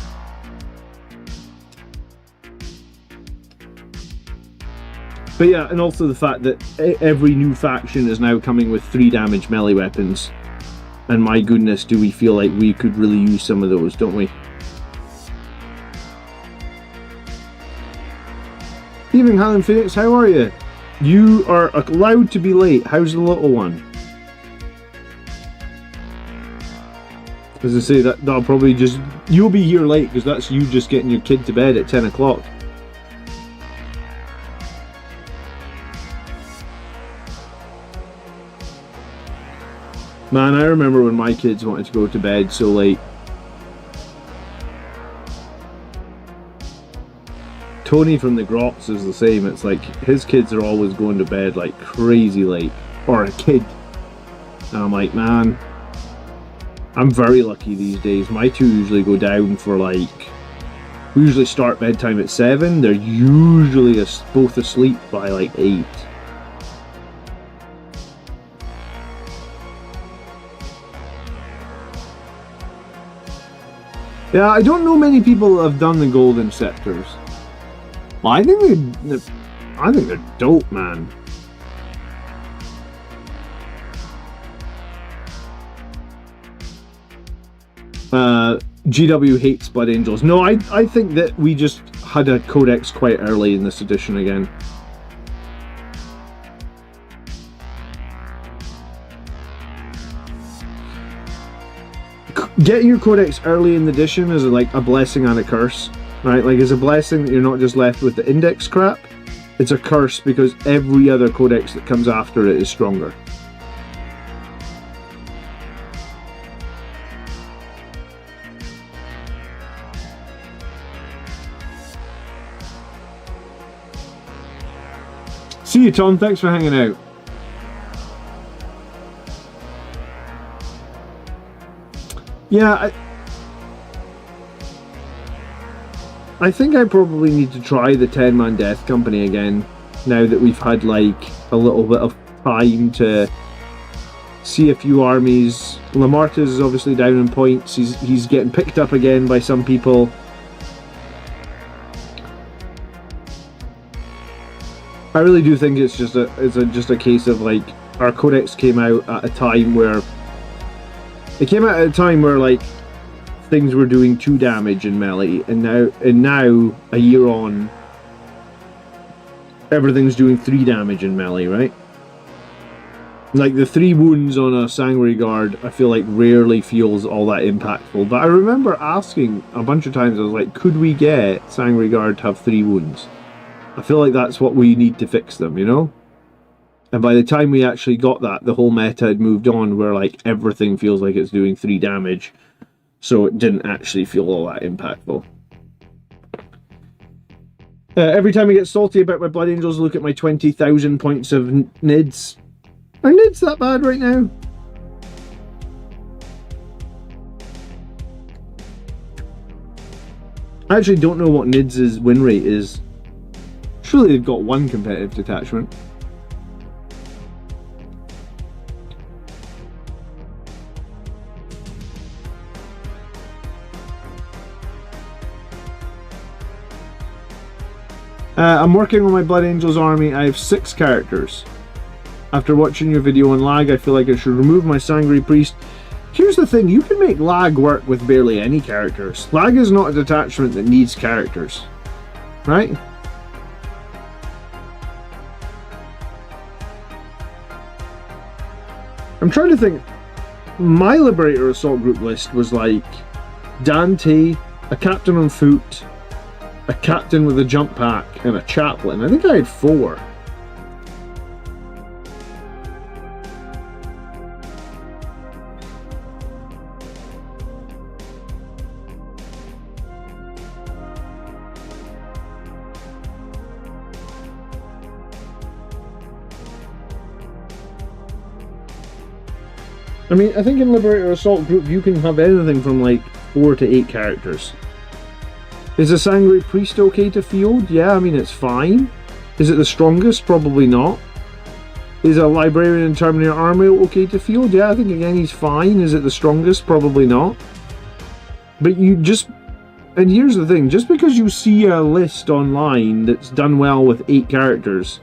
But yeah, and also the fact that every new faction is now coming with 3 damage melee weapons. And my goodness, do we feel like we could really use some of those, don't we? Evening, Helen Phoenix, how are you? You are allowed to be late. How's the little one? As I say, that'll probably just... You'll be here late because that's you just getting your kid to bed at 10 o'clock. Man, I remember when my kids wanted to go to bed so late. Tony from the Grots is the same. It's like his kids are always going to bed like crazy late. Or a kid. And I'm like, man, I'm very lucky these days. My two usually go down for like... We usually start bedtime at 7. They're usually both asleep by like 8. Yeah, I don't know many people that have done the Golden Scepters. Well, I think they're dope, man. GW hates Blood Angels. No, I think that we just had a codex quite early in this edition again. Getting your codex early in the edition is like a blessing and a curse, right? Like it's a blessing that you're not just left with the index crap. It's a curse because every other codex that comes after it is stronger. See you, Tom. Thanks for hanging out. Yeah, I think I probably need to try the 10-man Death Company again, now that we've had like a little bit of time to see a few armies. Lamartus is obviously down in points. He's getting picked up again by some people. I really do think it's just a case of like our codex came out at a time where like things were doing 2 damage in melee, and now a year on, everything's doing 3 damage in melee, right? Like the 3 wounds on a Sanguinary Guard, I feel like rarely feels all that impactful. But I remember asking a bunch of times, I was like, could we get Sanguinary Guard to have 3 wounds? I feel like that's what we need to fix them, you know? And by the time we actually got that, the whole meta had moved on where like everything feels like it's doing 3 damage. So it didn't actually feel all that impactful. Every time I get salty about my Blood Angels, look at my 20,000 points of NIDs. Are NIDs that bad right now? I actually don't know what NIDs' win rate is. Surely they've got 1 competitive detachment. I'm working on my Blood Angels army. I have 6 characters. After watching your video on lag, I feel like I should remove my Sanguinary Priest. Here's the thing, you can make lag work with barely any characters. Lag is not a detachment that needs characters. Right? I'm trying to think. My Liberator Assault Group list was like Dante, a captain on foot, a captain with a jump pack, and a chaplain. I think I had 4. I mean, I think in Liberator Assault Group you can have anything from like 4 to 8 characters. Is a Sanguinary Priest okay to field? Yeah, I mean, it's fine. Is it the strongest? Probably not. Is a Librarian and Terminator Army okay to field? Yeah, I think again he's fine. Is it the strongest? Probably not. But you just... And here's the thing, just because you see a list online that's done well with 8 characters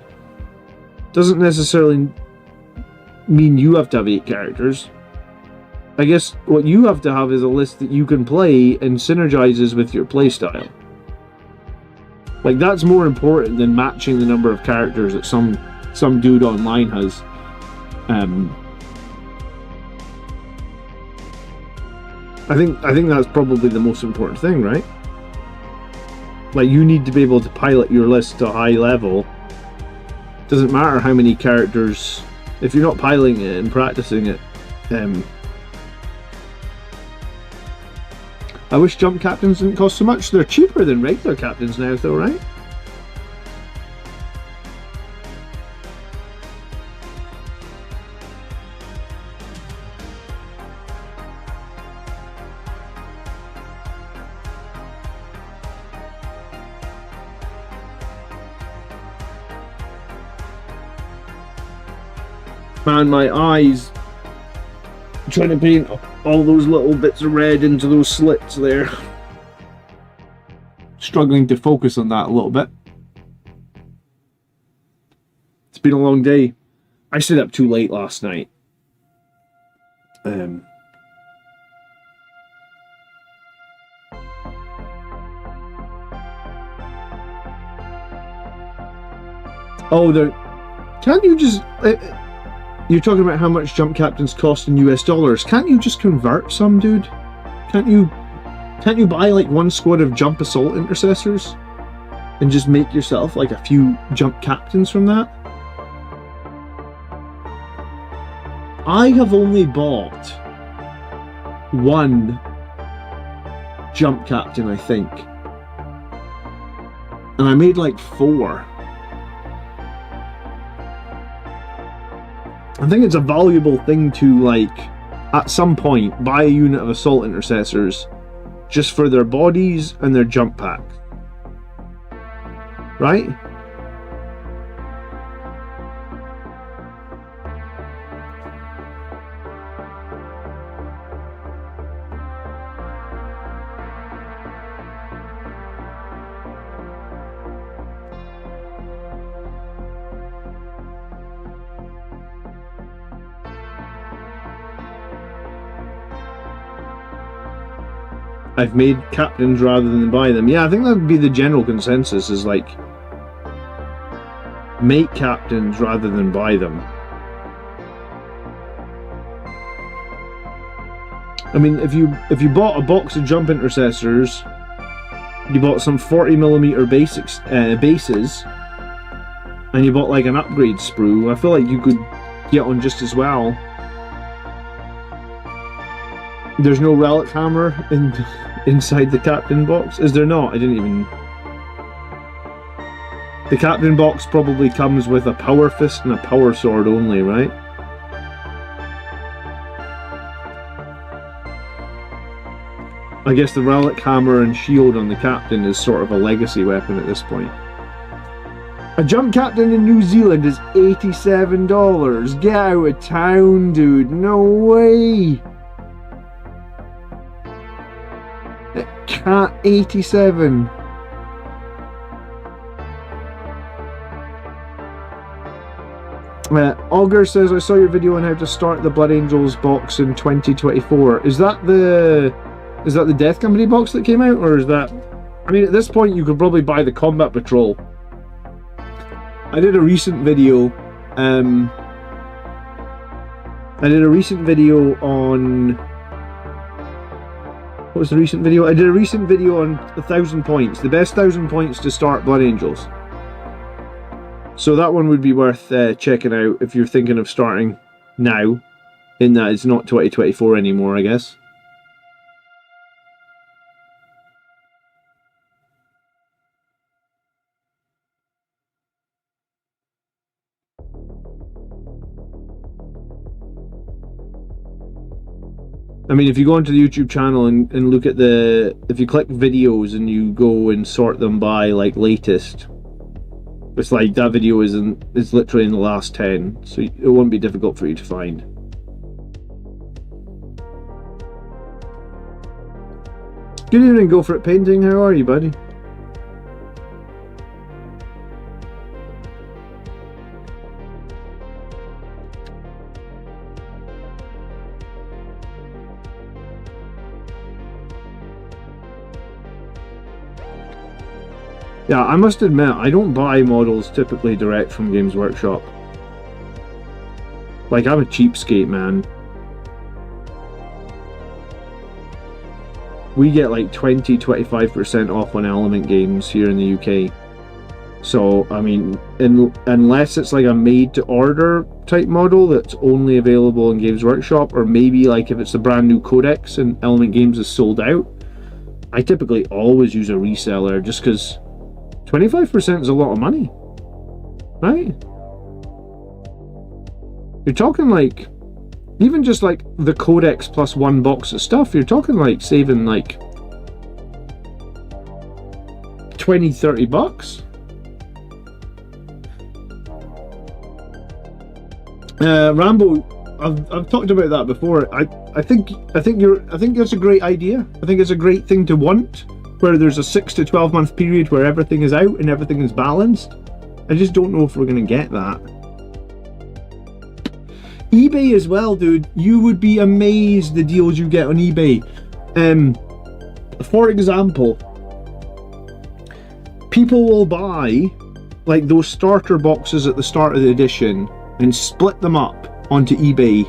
doesn't necessarily mean you have to have 8 characters. I guess what you have to have is a list that you can play and synergizes with your playstyle. Like, that's more important than matching the number of characters that some dude online has. I think that's probably the most important thing, right? Like, you need to be able to pilot your list to a high level. Doesn't matter how many characters, if you're not piloting it and practicing it. I wish jump captains didn't cost so much. They're cheaper than regular captains now, though, right? Man, my eyes, trying to paint all those little bits of red into those slits there. Struggling to focus on that a little bit. It's been a long day. I stayed up too late last night. Oh, there. Can't you just... You're talking about how much jump captains cost in US dollars. Can't you just convert some, dude? Can't you buy like one squad of jump assault intercessors and just make yourself like a few jump captains from that? I have only bought one jump captain, I think. And I made like 4. I think it's a valuable thing to, like, at some point, buy a unit of assault intercessors just for their bodies and their jump packs. Right? I've made captains rather than buy them. Yeah, I think that would be the general consensus, is like, make captains rather than buy them. I mean, if you bought a box of jump intercessors, you bought some 40mm basics bases, and you bought like an upgrade sprue, I feel like you could get on just as well. There's no relic hammer inside the captain box? Is there not? I didn't even... The captain box probably comes with a power fist and a power sword only, right? I guess the relic hammer and shield on the captain is sort of a legacy weapon at this point. A jump captain in New Zealand is $87. Get out of town, dude. No way. Cat 87. Augur says, I saw your video on how to start the Blood Angels box in 2024. Is that the Death Company box that came out, or is that... I mean, at this point you could probably buy the Combat Patrol. I did a recent video I did a recent video on... What was the recent video? I did a recent video on 1,000 points. The best 1,000 points to start Blood Angels. So that one would be worth checking out if you're thinking of starting now. In that it's not 2024 anymore, I guess. I mean, if you go onto the YouTube channel and look at the... If you click videos and you go and sort them by, like, latest, it's like that video is literally in the last 10, so it won't be difficult for you to find. Good evening, Go For It Painting. How are you, buddy? Yeah, I must admit, I don't buy models typically direct from Games Workshop. Like, I'm a cheapskate, man. We get like 20-25% off on Element games here in the UK. So, I mean, unless it's like a made-to-order type model that's only available in Games Workshop, or maybe like if it's a brand new codex and Element Games is sold out, I typically always use a reseller just because 25% is a lot of money, right? You're talking like, even just like the codex plus one box of stuff, you're talking like saving like 20-30 bucks. Rambo, I've talked about that before. I think that's a great idea. I think it's a great thing to want, where there's a 6 to 12 month period where everything is out and everything is balanced. I just don't know if we're going to get that. eBay as well, dude. You would be amazed the deals you get on eBay. For example, people will buy like those starter boxes at the start of the edition and split them up onto eBay.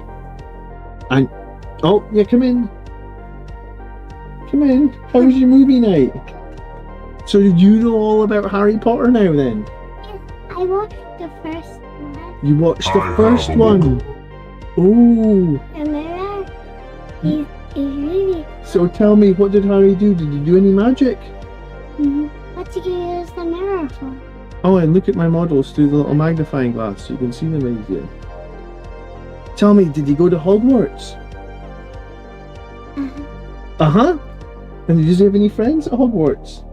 And oh yeah, come in. Come in. How was your movie night? So you know all about Harry Potter now then? Yes, I watched the first one. You watched the first one? Oh. The mirror is really... So tell me, what did Harry do? Did he do any magic? What did you use the mirror for? Oh, and look at my models through the little magnifying glass so you can see them easier. Tell me, did he go to Hogwarts? Uh-huh. And does he have any friends at Hogwarts?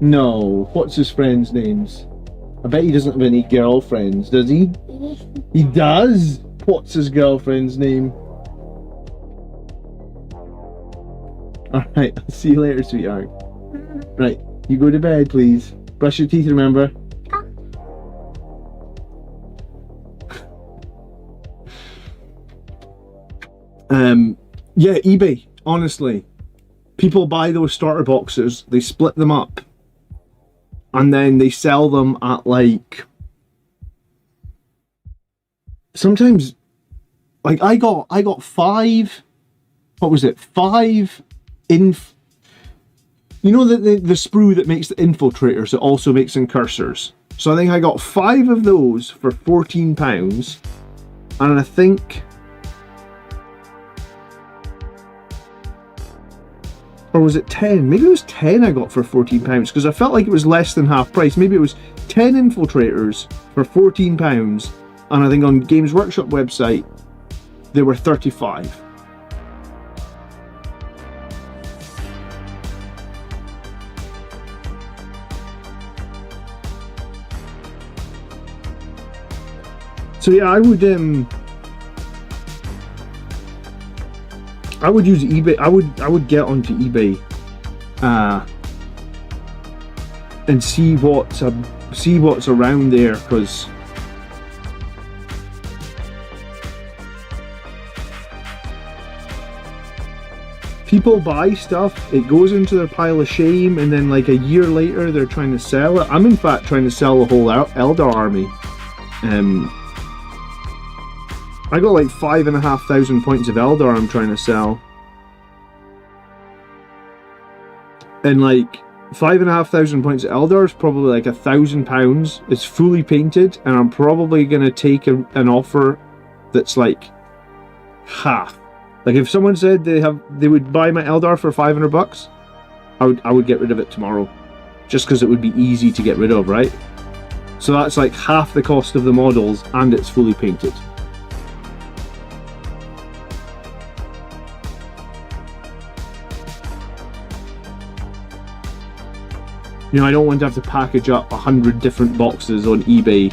No. What's his friends' names? I bet he doesn't have any girlfriends, does he? Yes. He does? What's his girlfriend's name? Alright, I'll see you later, sweetheart. Right, you go to bed, please. Brush your teeth, remember? Yeah, eBay, honestly. People buy those starter boxes, they split them up, and then they sell them at like... Sometimes, like I got 5... What was it? 5 You know the sprue that makes the infiltrators, it also makes incursors. So I think I got 5 of those for £14, and I think... Or was it 10? Maybe it was 10 I got for £14 because I felt like it was less than half price. Maybe it was 10 infiltrators for £14, and I think on Games Workshop website they were 35. So yeah, I would use eBay. I would get onto eBay and see what's around there, because people buy stuff, it goes into their pile of shame, and then like a year later they're trying to sell it. I'm in fact trying to sell the whole Eldar army. I got like 5,500 points of Eldar I'm trying to sell. And like 5,500 points of Eldar is probably like £1,000. It's fully painted, and I'm probably gonna take an offer that's like half. Like if someone said they would buy my Eldar for $500, I would get rid of it tomorrow, just because it would be easy to get rid of, right? So that's like half the cost of the models, and it's fully painted. You know, I don't want to have to package up 100 different boxes on eBay.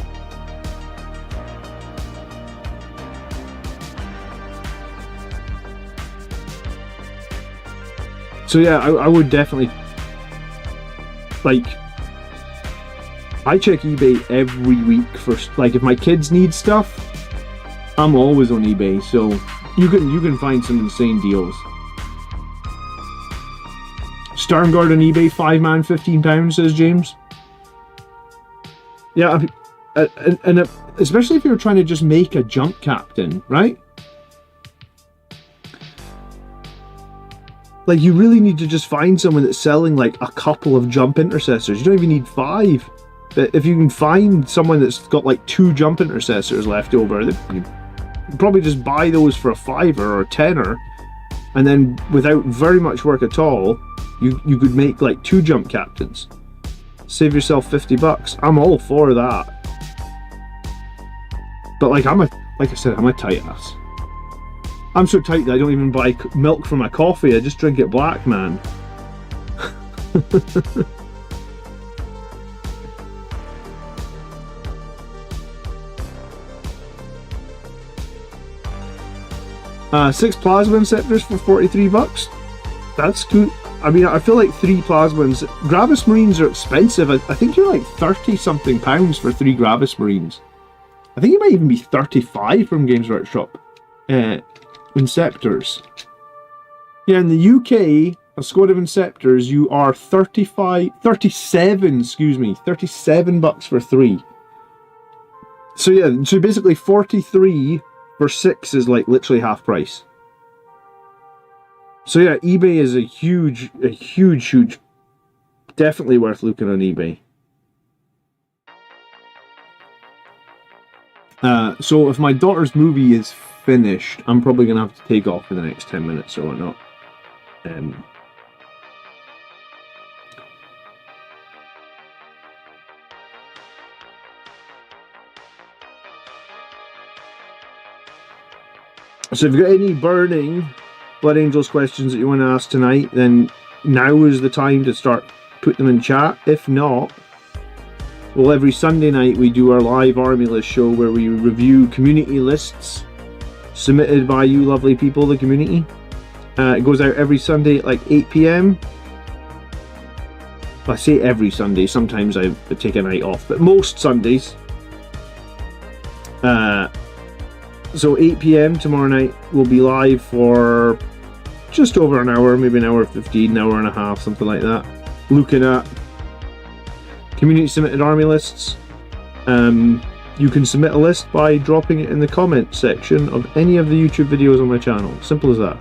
So yeah, I would definitely, like, I check eBay every week for, like, if my kids need stuff, I'm always on eBay, so you can find some insane deals. Starmguard on eBay, 5-man, £15, says James. Yeah, and especially if you're trying to just make a junk captain, right? Like, you really need to just find someone that's selling like a couple of jump intercessors. You don't even need 5. But if you can find someone that's got like 2 jump intercessors left over, you probably just buy those for a £5 or a £10, and then without very much work at all, you could make like 2 jump captains. Save yourself $50. I'm all for that. But like like I said, I'm a tight ass. I'm so tight that I don't even buy milk for my coffee. I just drink it black, man. Six plasma inceptors for $43. That's good. I mean, I feel like 3 plasmas. Gravis Marines are expensive. I think you're like 30 something pounds for 3 Gravis Marines. I think it might even be 35 from Games Workshop. Inceptors. Yeah, in the UK, a squad of Inceptors, you are $37 for 3. So yeah, so basically 43 for 6 is like literally half price. So yeah, eBay is a huge, definitely worth looking on eBay. So if my daughter's movie is finished, I'm probably going to have to take off for the next 10 minutes or whatnot. So if you've got any burning Blood Angels questions that you want to ask tonight, then now is the time to start putting them in chat. If not, well, every Sunday night we do our live army list show where we review community lists submitted by you lovely people, the community. It goes out every Sunday at like 8 p.m. I say every Sunday, sometimes I take a night off, but most Sundays. So 8 p.m. tomorrow night we'll be live for just over an hour, maybe an hour 15, an hour and a half, something like that, looking at community submitted army lists. You can submit a list by dropping it in the comment section of any of the YouTube videos on my channel. Simple as that.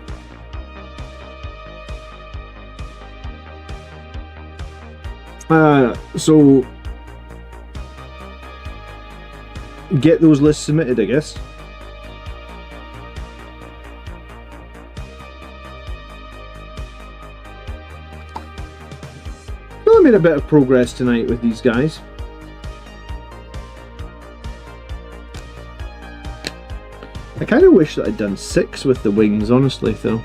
So get those lists submitted, I guess. Well, I made a bit of progress tonight with these guys. I kind of wish that I'd done 6 with the wings, honestly, though.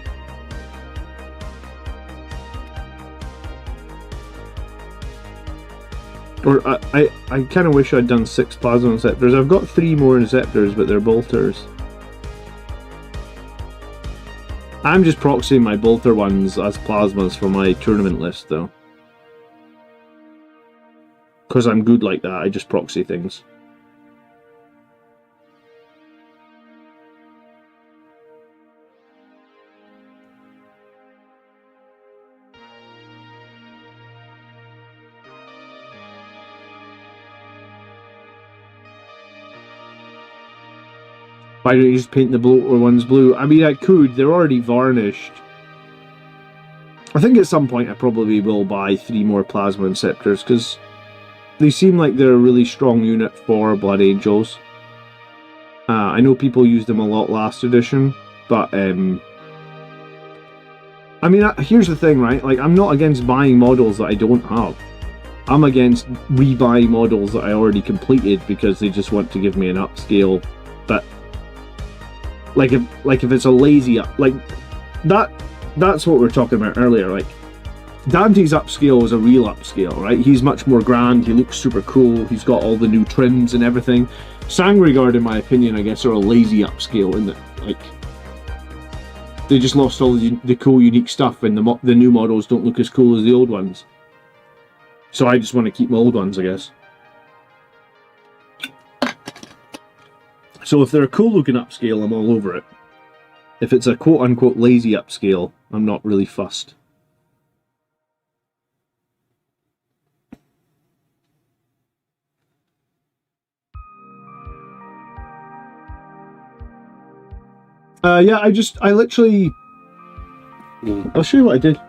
Or I kind of wish I'd done 6 plasma inceptors. I've got 3 more inceptors, but they're bolters. I'm just proxying my bolter ones as plasmas for my tournament list, though. Because I'm good like that, I just proxy things. Why don't you just paint the bloater ones blue? I mean, I could. They're already varnished. I think at some point I probably will buy 3 more Plasma Inceptors, because they seem like they're a really strong unit for Blood Angels. I know people used them a lot last edition, but I mean, here's the thing, right? Like, I'm not against buying models that I don't have. I'm against rebuying models that I already completed because they just want to give me an upscale. But like if it's a lazy that's what we were talking about earlier. Like, Dante's upscale is a real upscale, right? He's much more grand. He looks super cool. He's got all the new trims and everything. Sangregard, in my opinion, I guess, are a lazy upscale in that, like, they just lost all the cool, unique stuff, and the new models don't look as cool as the old ones. So I just want to keep my old ones, I guess. So if they're a cool looking upscale, I'm all over it. If it's a quote unquote lazy upscale, I'm not really fussed. Yeah, I literally... I'll show you what I did.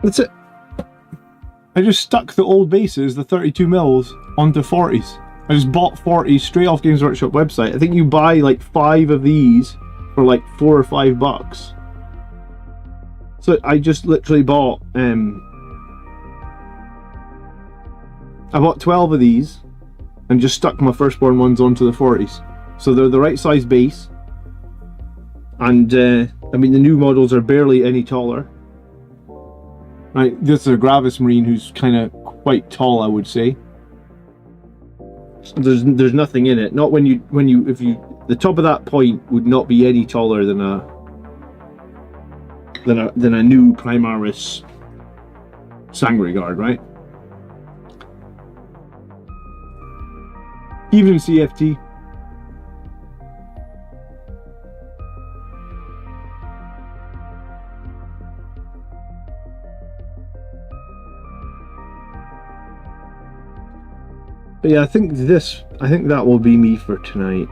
That's it. I just stuck the old bases, the 32 mils, onto 40s. I just bought 40s straight off Games Workshop website. I think you buy like 5 of these for like $4 or $5. So I just literally bought, I bought 12 of these and just stuck my Firstborn ones onto the 40s. So they're the right size base. And, I mean, the new models are barely any taller. Right, this is a Gravis Marine who's kind of quite tall, I would say. There's nothing in it. Not the top of that point would not be any taller than a new Primaris Sangregard, right? Even CFT. But yeah, I think that will be me for tonight.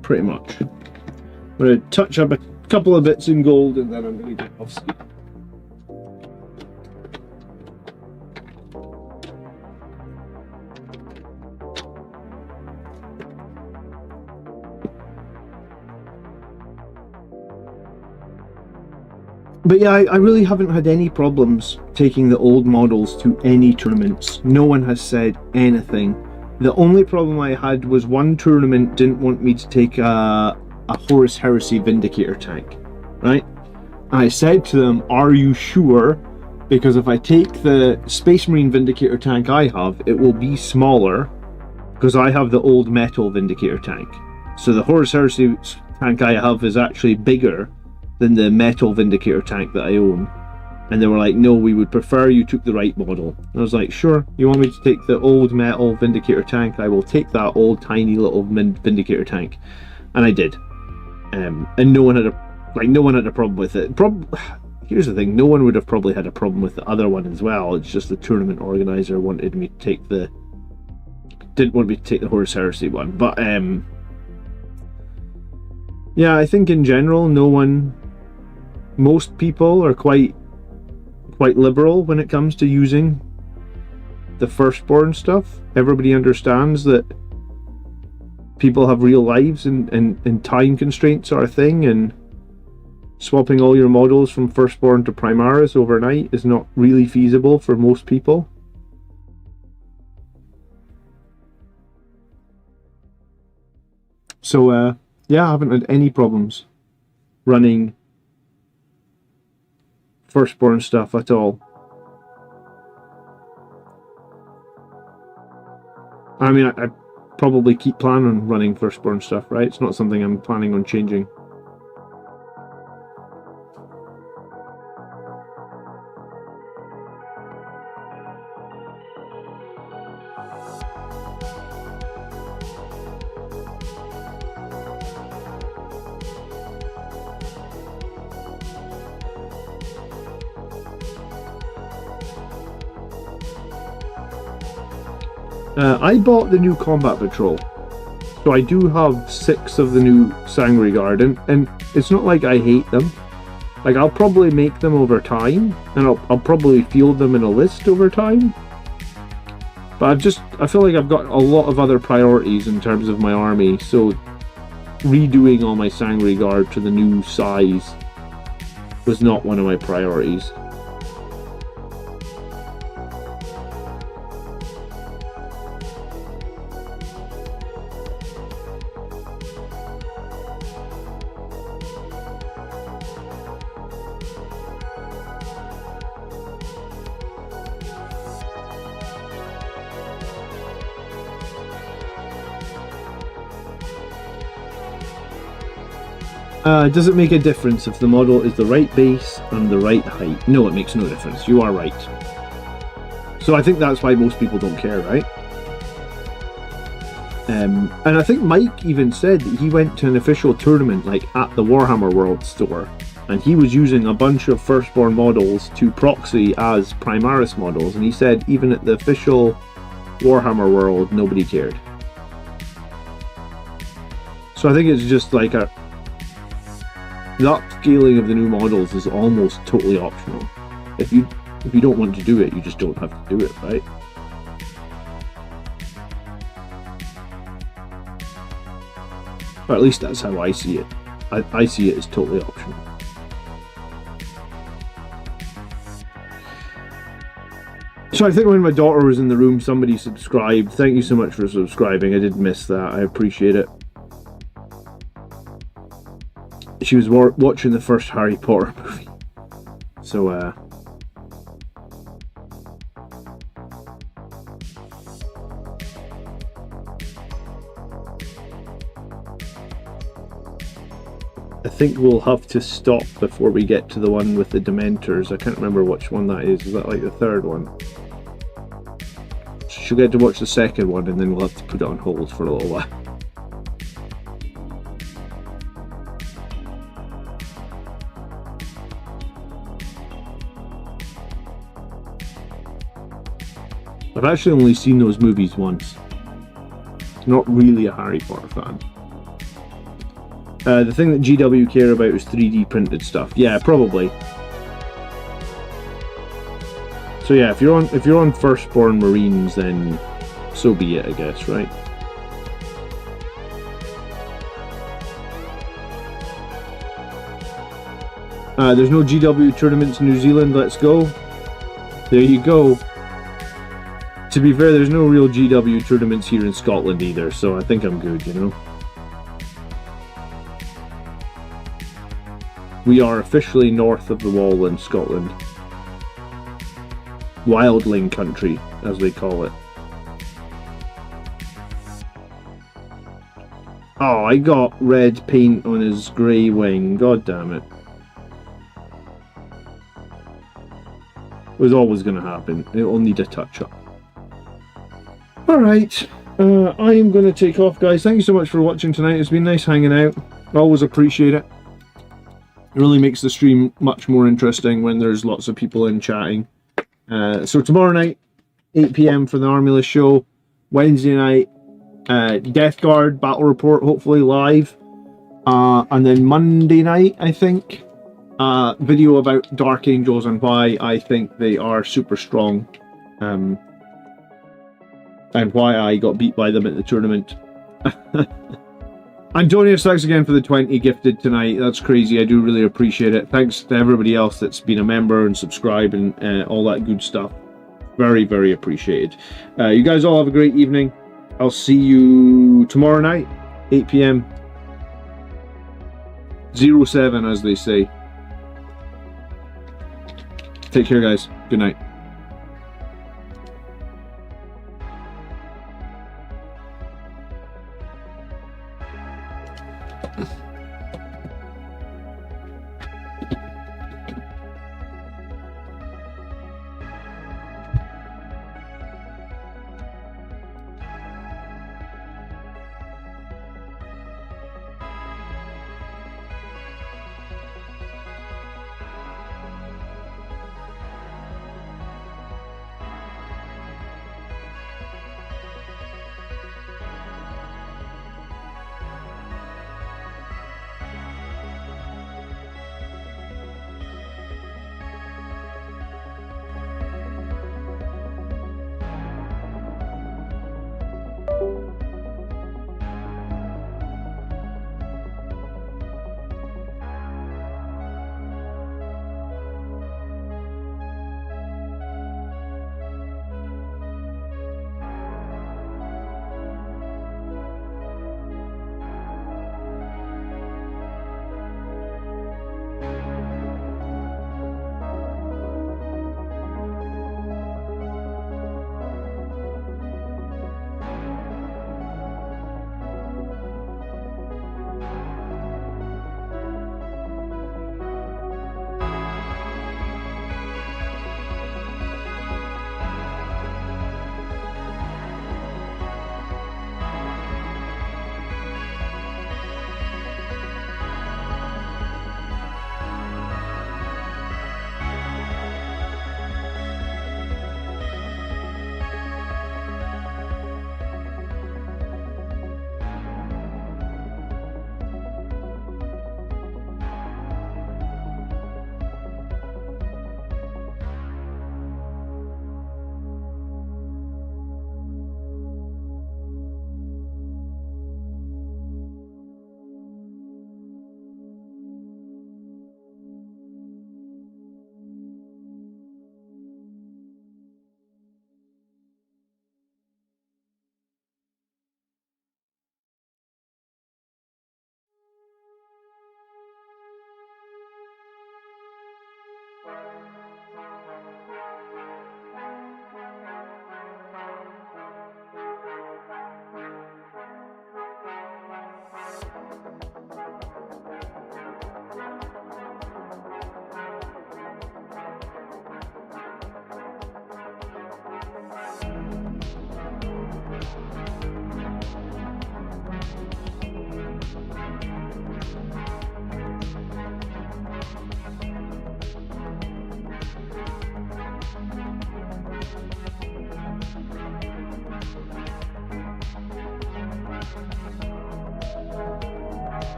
Pretty much. I'm going to touch up a couple of bits in gold and then I'm going to get off screen. But yeah, I really haven't had any problems taking the old models to any tournaments. No one has said anything. The only problem I had was one tournament didn't want me to take a Horus Heresy Vindicator tank, right? And I said to them, are you sure? Because if I take the Space Marine Vindicator tank I have, it will be smaller because I have the old metal Vindicator tank. So the Horus Heresy tank I have is actually bigger than the metal Vindicator tank that I own. And they were like, no, we would prefer you took the right model. And I was like, sure, you want me to take the old metal Vindicator tank? I will take that old tiny little Vindicator tank. And I did. And no one had a problem with it. Here's the thing, no one would have probably had a problem with the other one as well. It's just the tournament organizer didn't want me to take the Horus Heresy one. But yeah, I think in general, most people are quite liberal when it comes to using the Firstborn stuff. Everybody understands that people have real lives and time constraints are a thing, and swapping all your models from Firstborn to Primaris overnight is not really feasible for most people. So yeah, I haven't had any problems running Firstborn stuff at all. I mean, I probably keep planning on running Firstborn stuff, right? It's not something I'm planning on changing. I bought the new Combat Patrol. So I do have 6 of the new Sangre Guard, and it's not like I hate them. Like, I'll probably make them over time, and I'll probably field them in a list over time. But I feel like I've got a lot of other priorities in terms of my army, so redoing all my Sangre Guard to the new size was not one of my priorities. Does it make a difference if the model is the right base and the right height? No, it makes no difference. You are right. So I think that's why most people don't care, right? And I think Mike even said that he went to an official tournament, like at the Warhammer World store, and he was using a bunch of Firstborn models to proxy as Primaris models, and he said even at the official Warhammer World, nobody cared. So I think it's just like the upscaling of the new models is almost totally optional. If you don't want to do it, you just don't have to do it, right? Or at least that's how I see it. I see it as totally optional. So I think when my daughter was in the room, somebody subscribed. Thank you so much for subscribing. I did miss that. I appreciate it. She was watching the first Harry Potter movie. So, I think we'll have to stop before we get to the one with the Dementors. I can't remember which one that is. Is that like the third one? She'll get to watch the second one and then we'll have to put it on hold for a little while. I've actually only seen those movies once. Not really a Harry Potter fan. The thing that GW care about is 3D printed stuff. Yeah, probably. So yeah, if you're on Firstborn Marines, then so be it, I guess, right? There's no GW tournaments in New Zealand. Let's go. There you go. To be fair, there's no real GW tournaments here in Scotland either, so I think I'm good, you know? We are officially north of the wall in Scotland. Wildling country, as they call it. Oh, I got red paint on his grey wing, god damn it. It was always going to happen, it'll need a touch-up. Alright, I am going to take off, guys. Thank you so much for watching tonight. It's been nice hanging out. I always appreciate it. It really makes the stream much more interesting when there's lots of people in chatting. So tomorrow night, 8 PM for the Armulus show. Wednesday night, Death Guard Battle Report, hopefully live. And then Monday night, I think, video about Dark Angels and why I think they are super strong. And why I got beat by them at the tournament. Antonio, thanks again for the 20 gifted tonight. That's crazy. I do really appreciate it. Thanks to everybody else that's been a member and subscribed and all that good stuff. Very, very appreciated. You guys all have a great evening. I'll see you tomorrow night, 8 PM. 07, as they say. Take care, guys. Good night.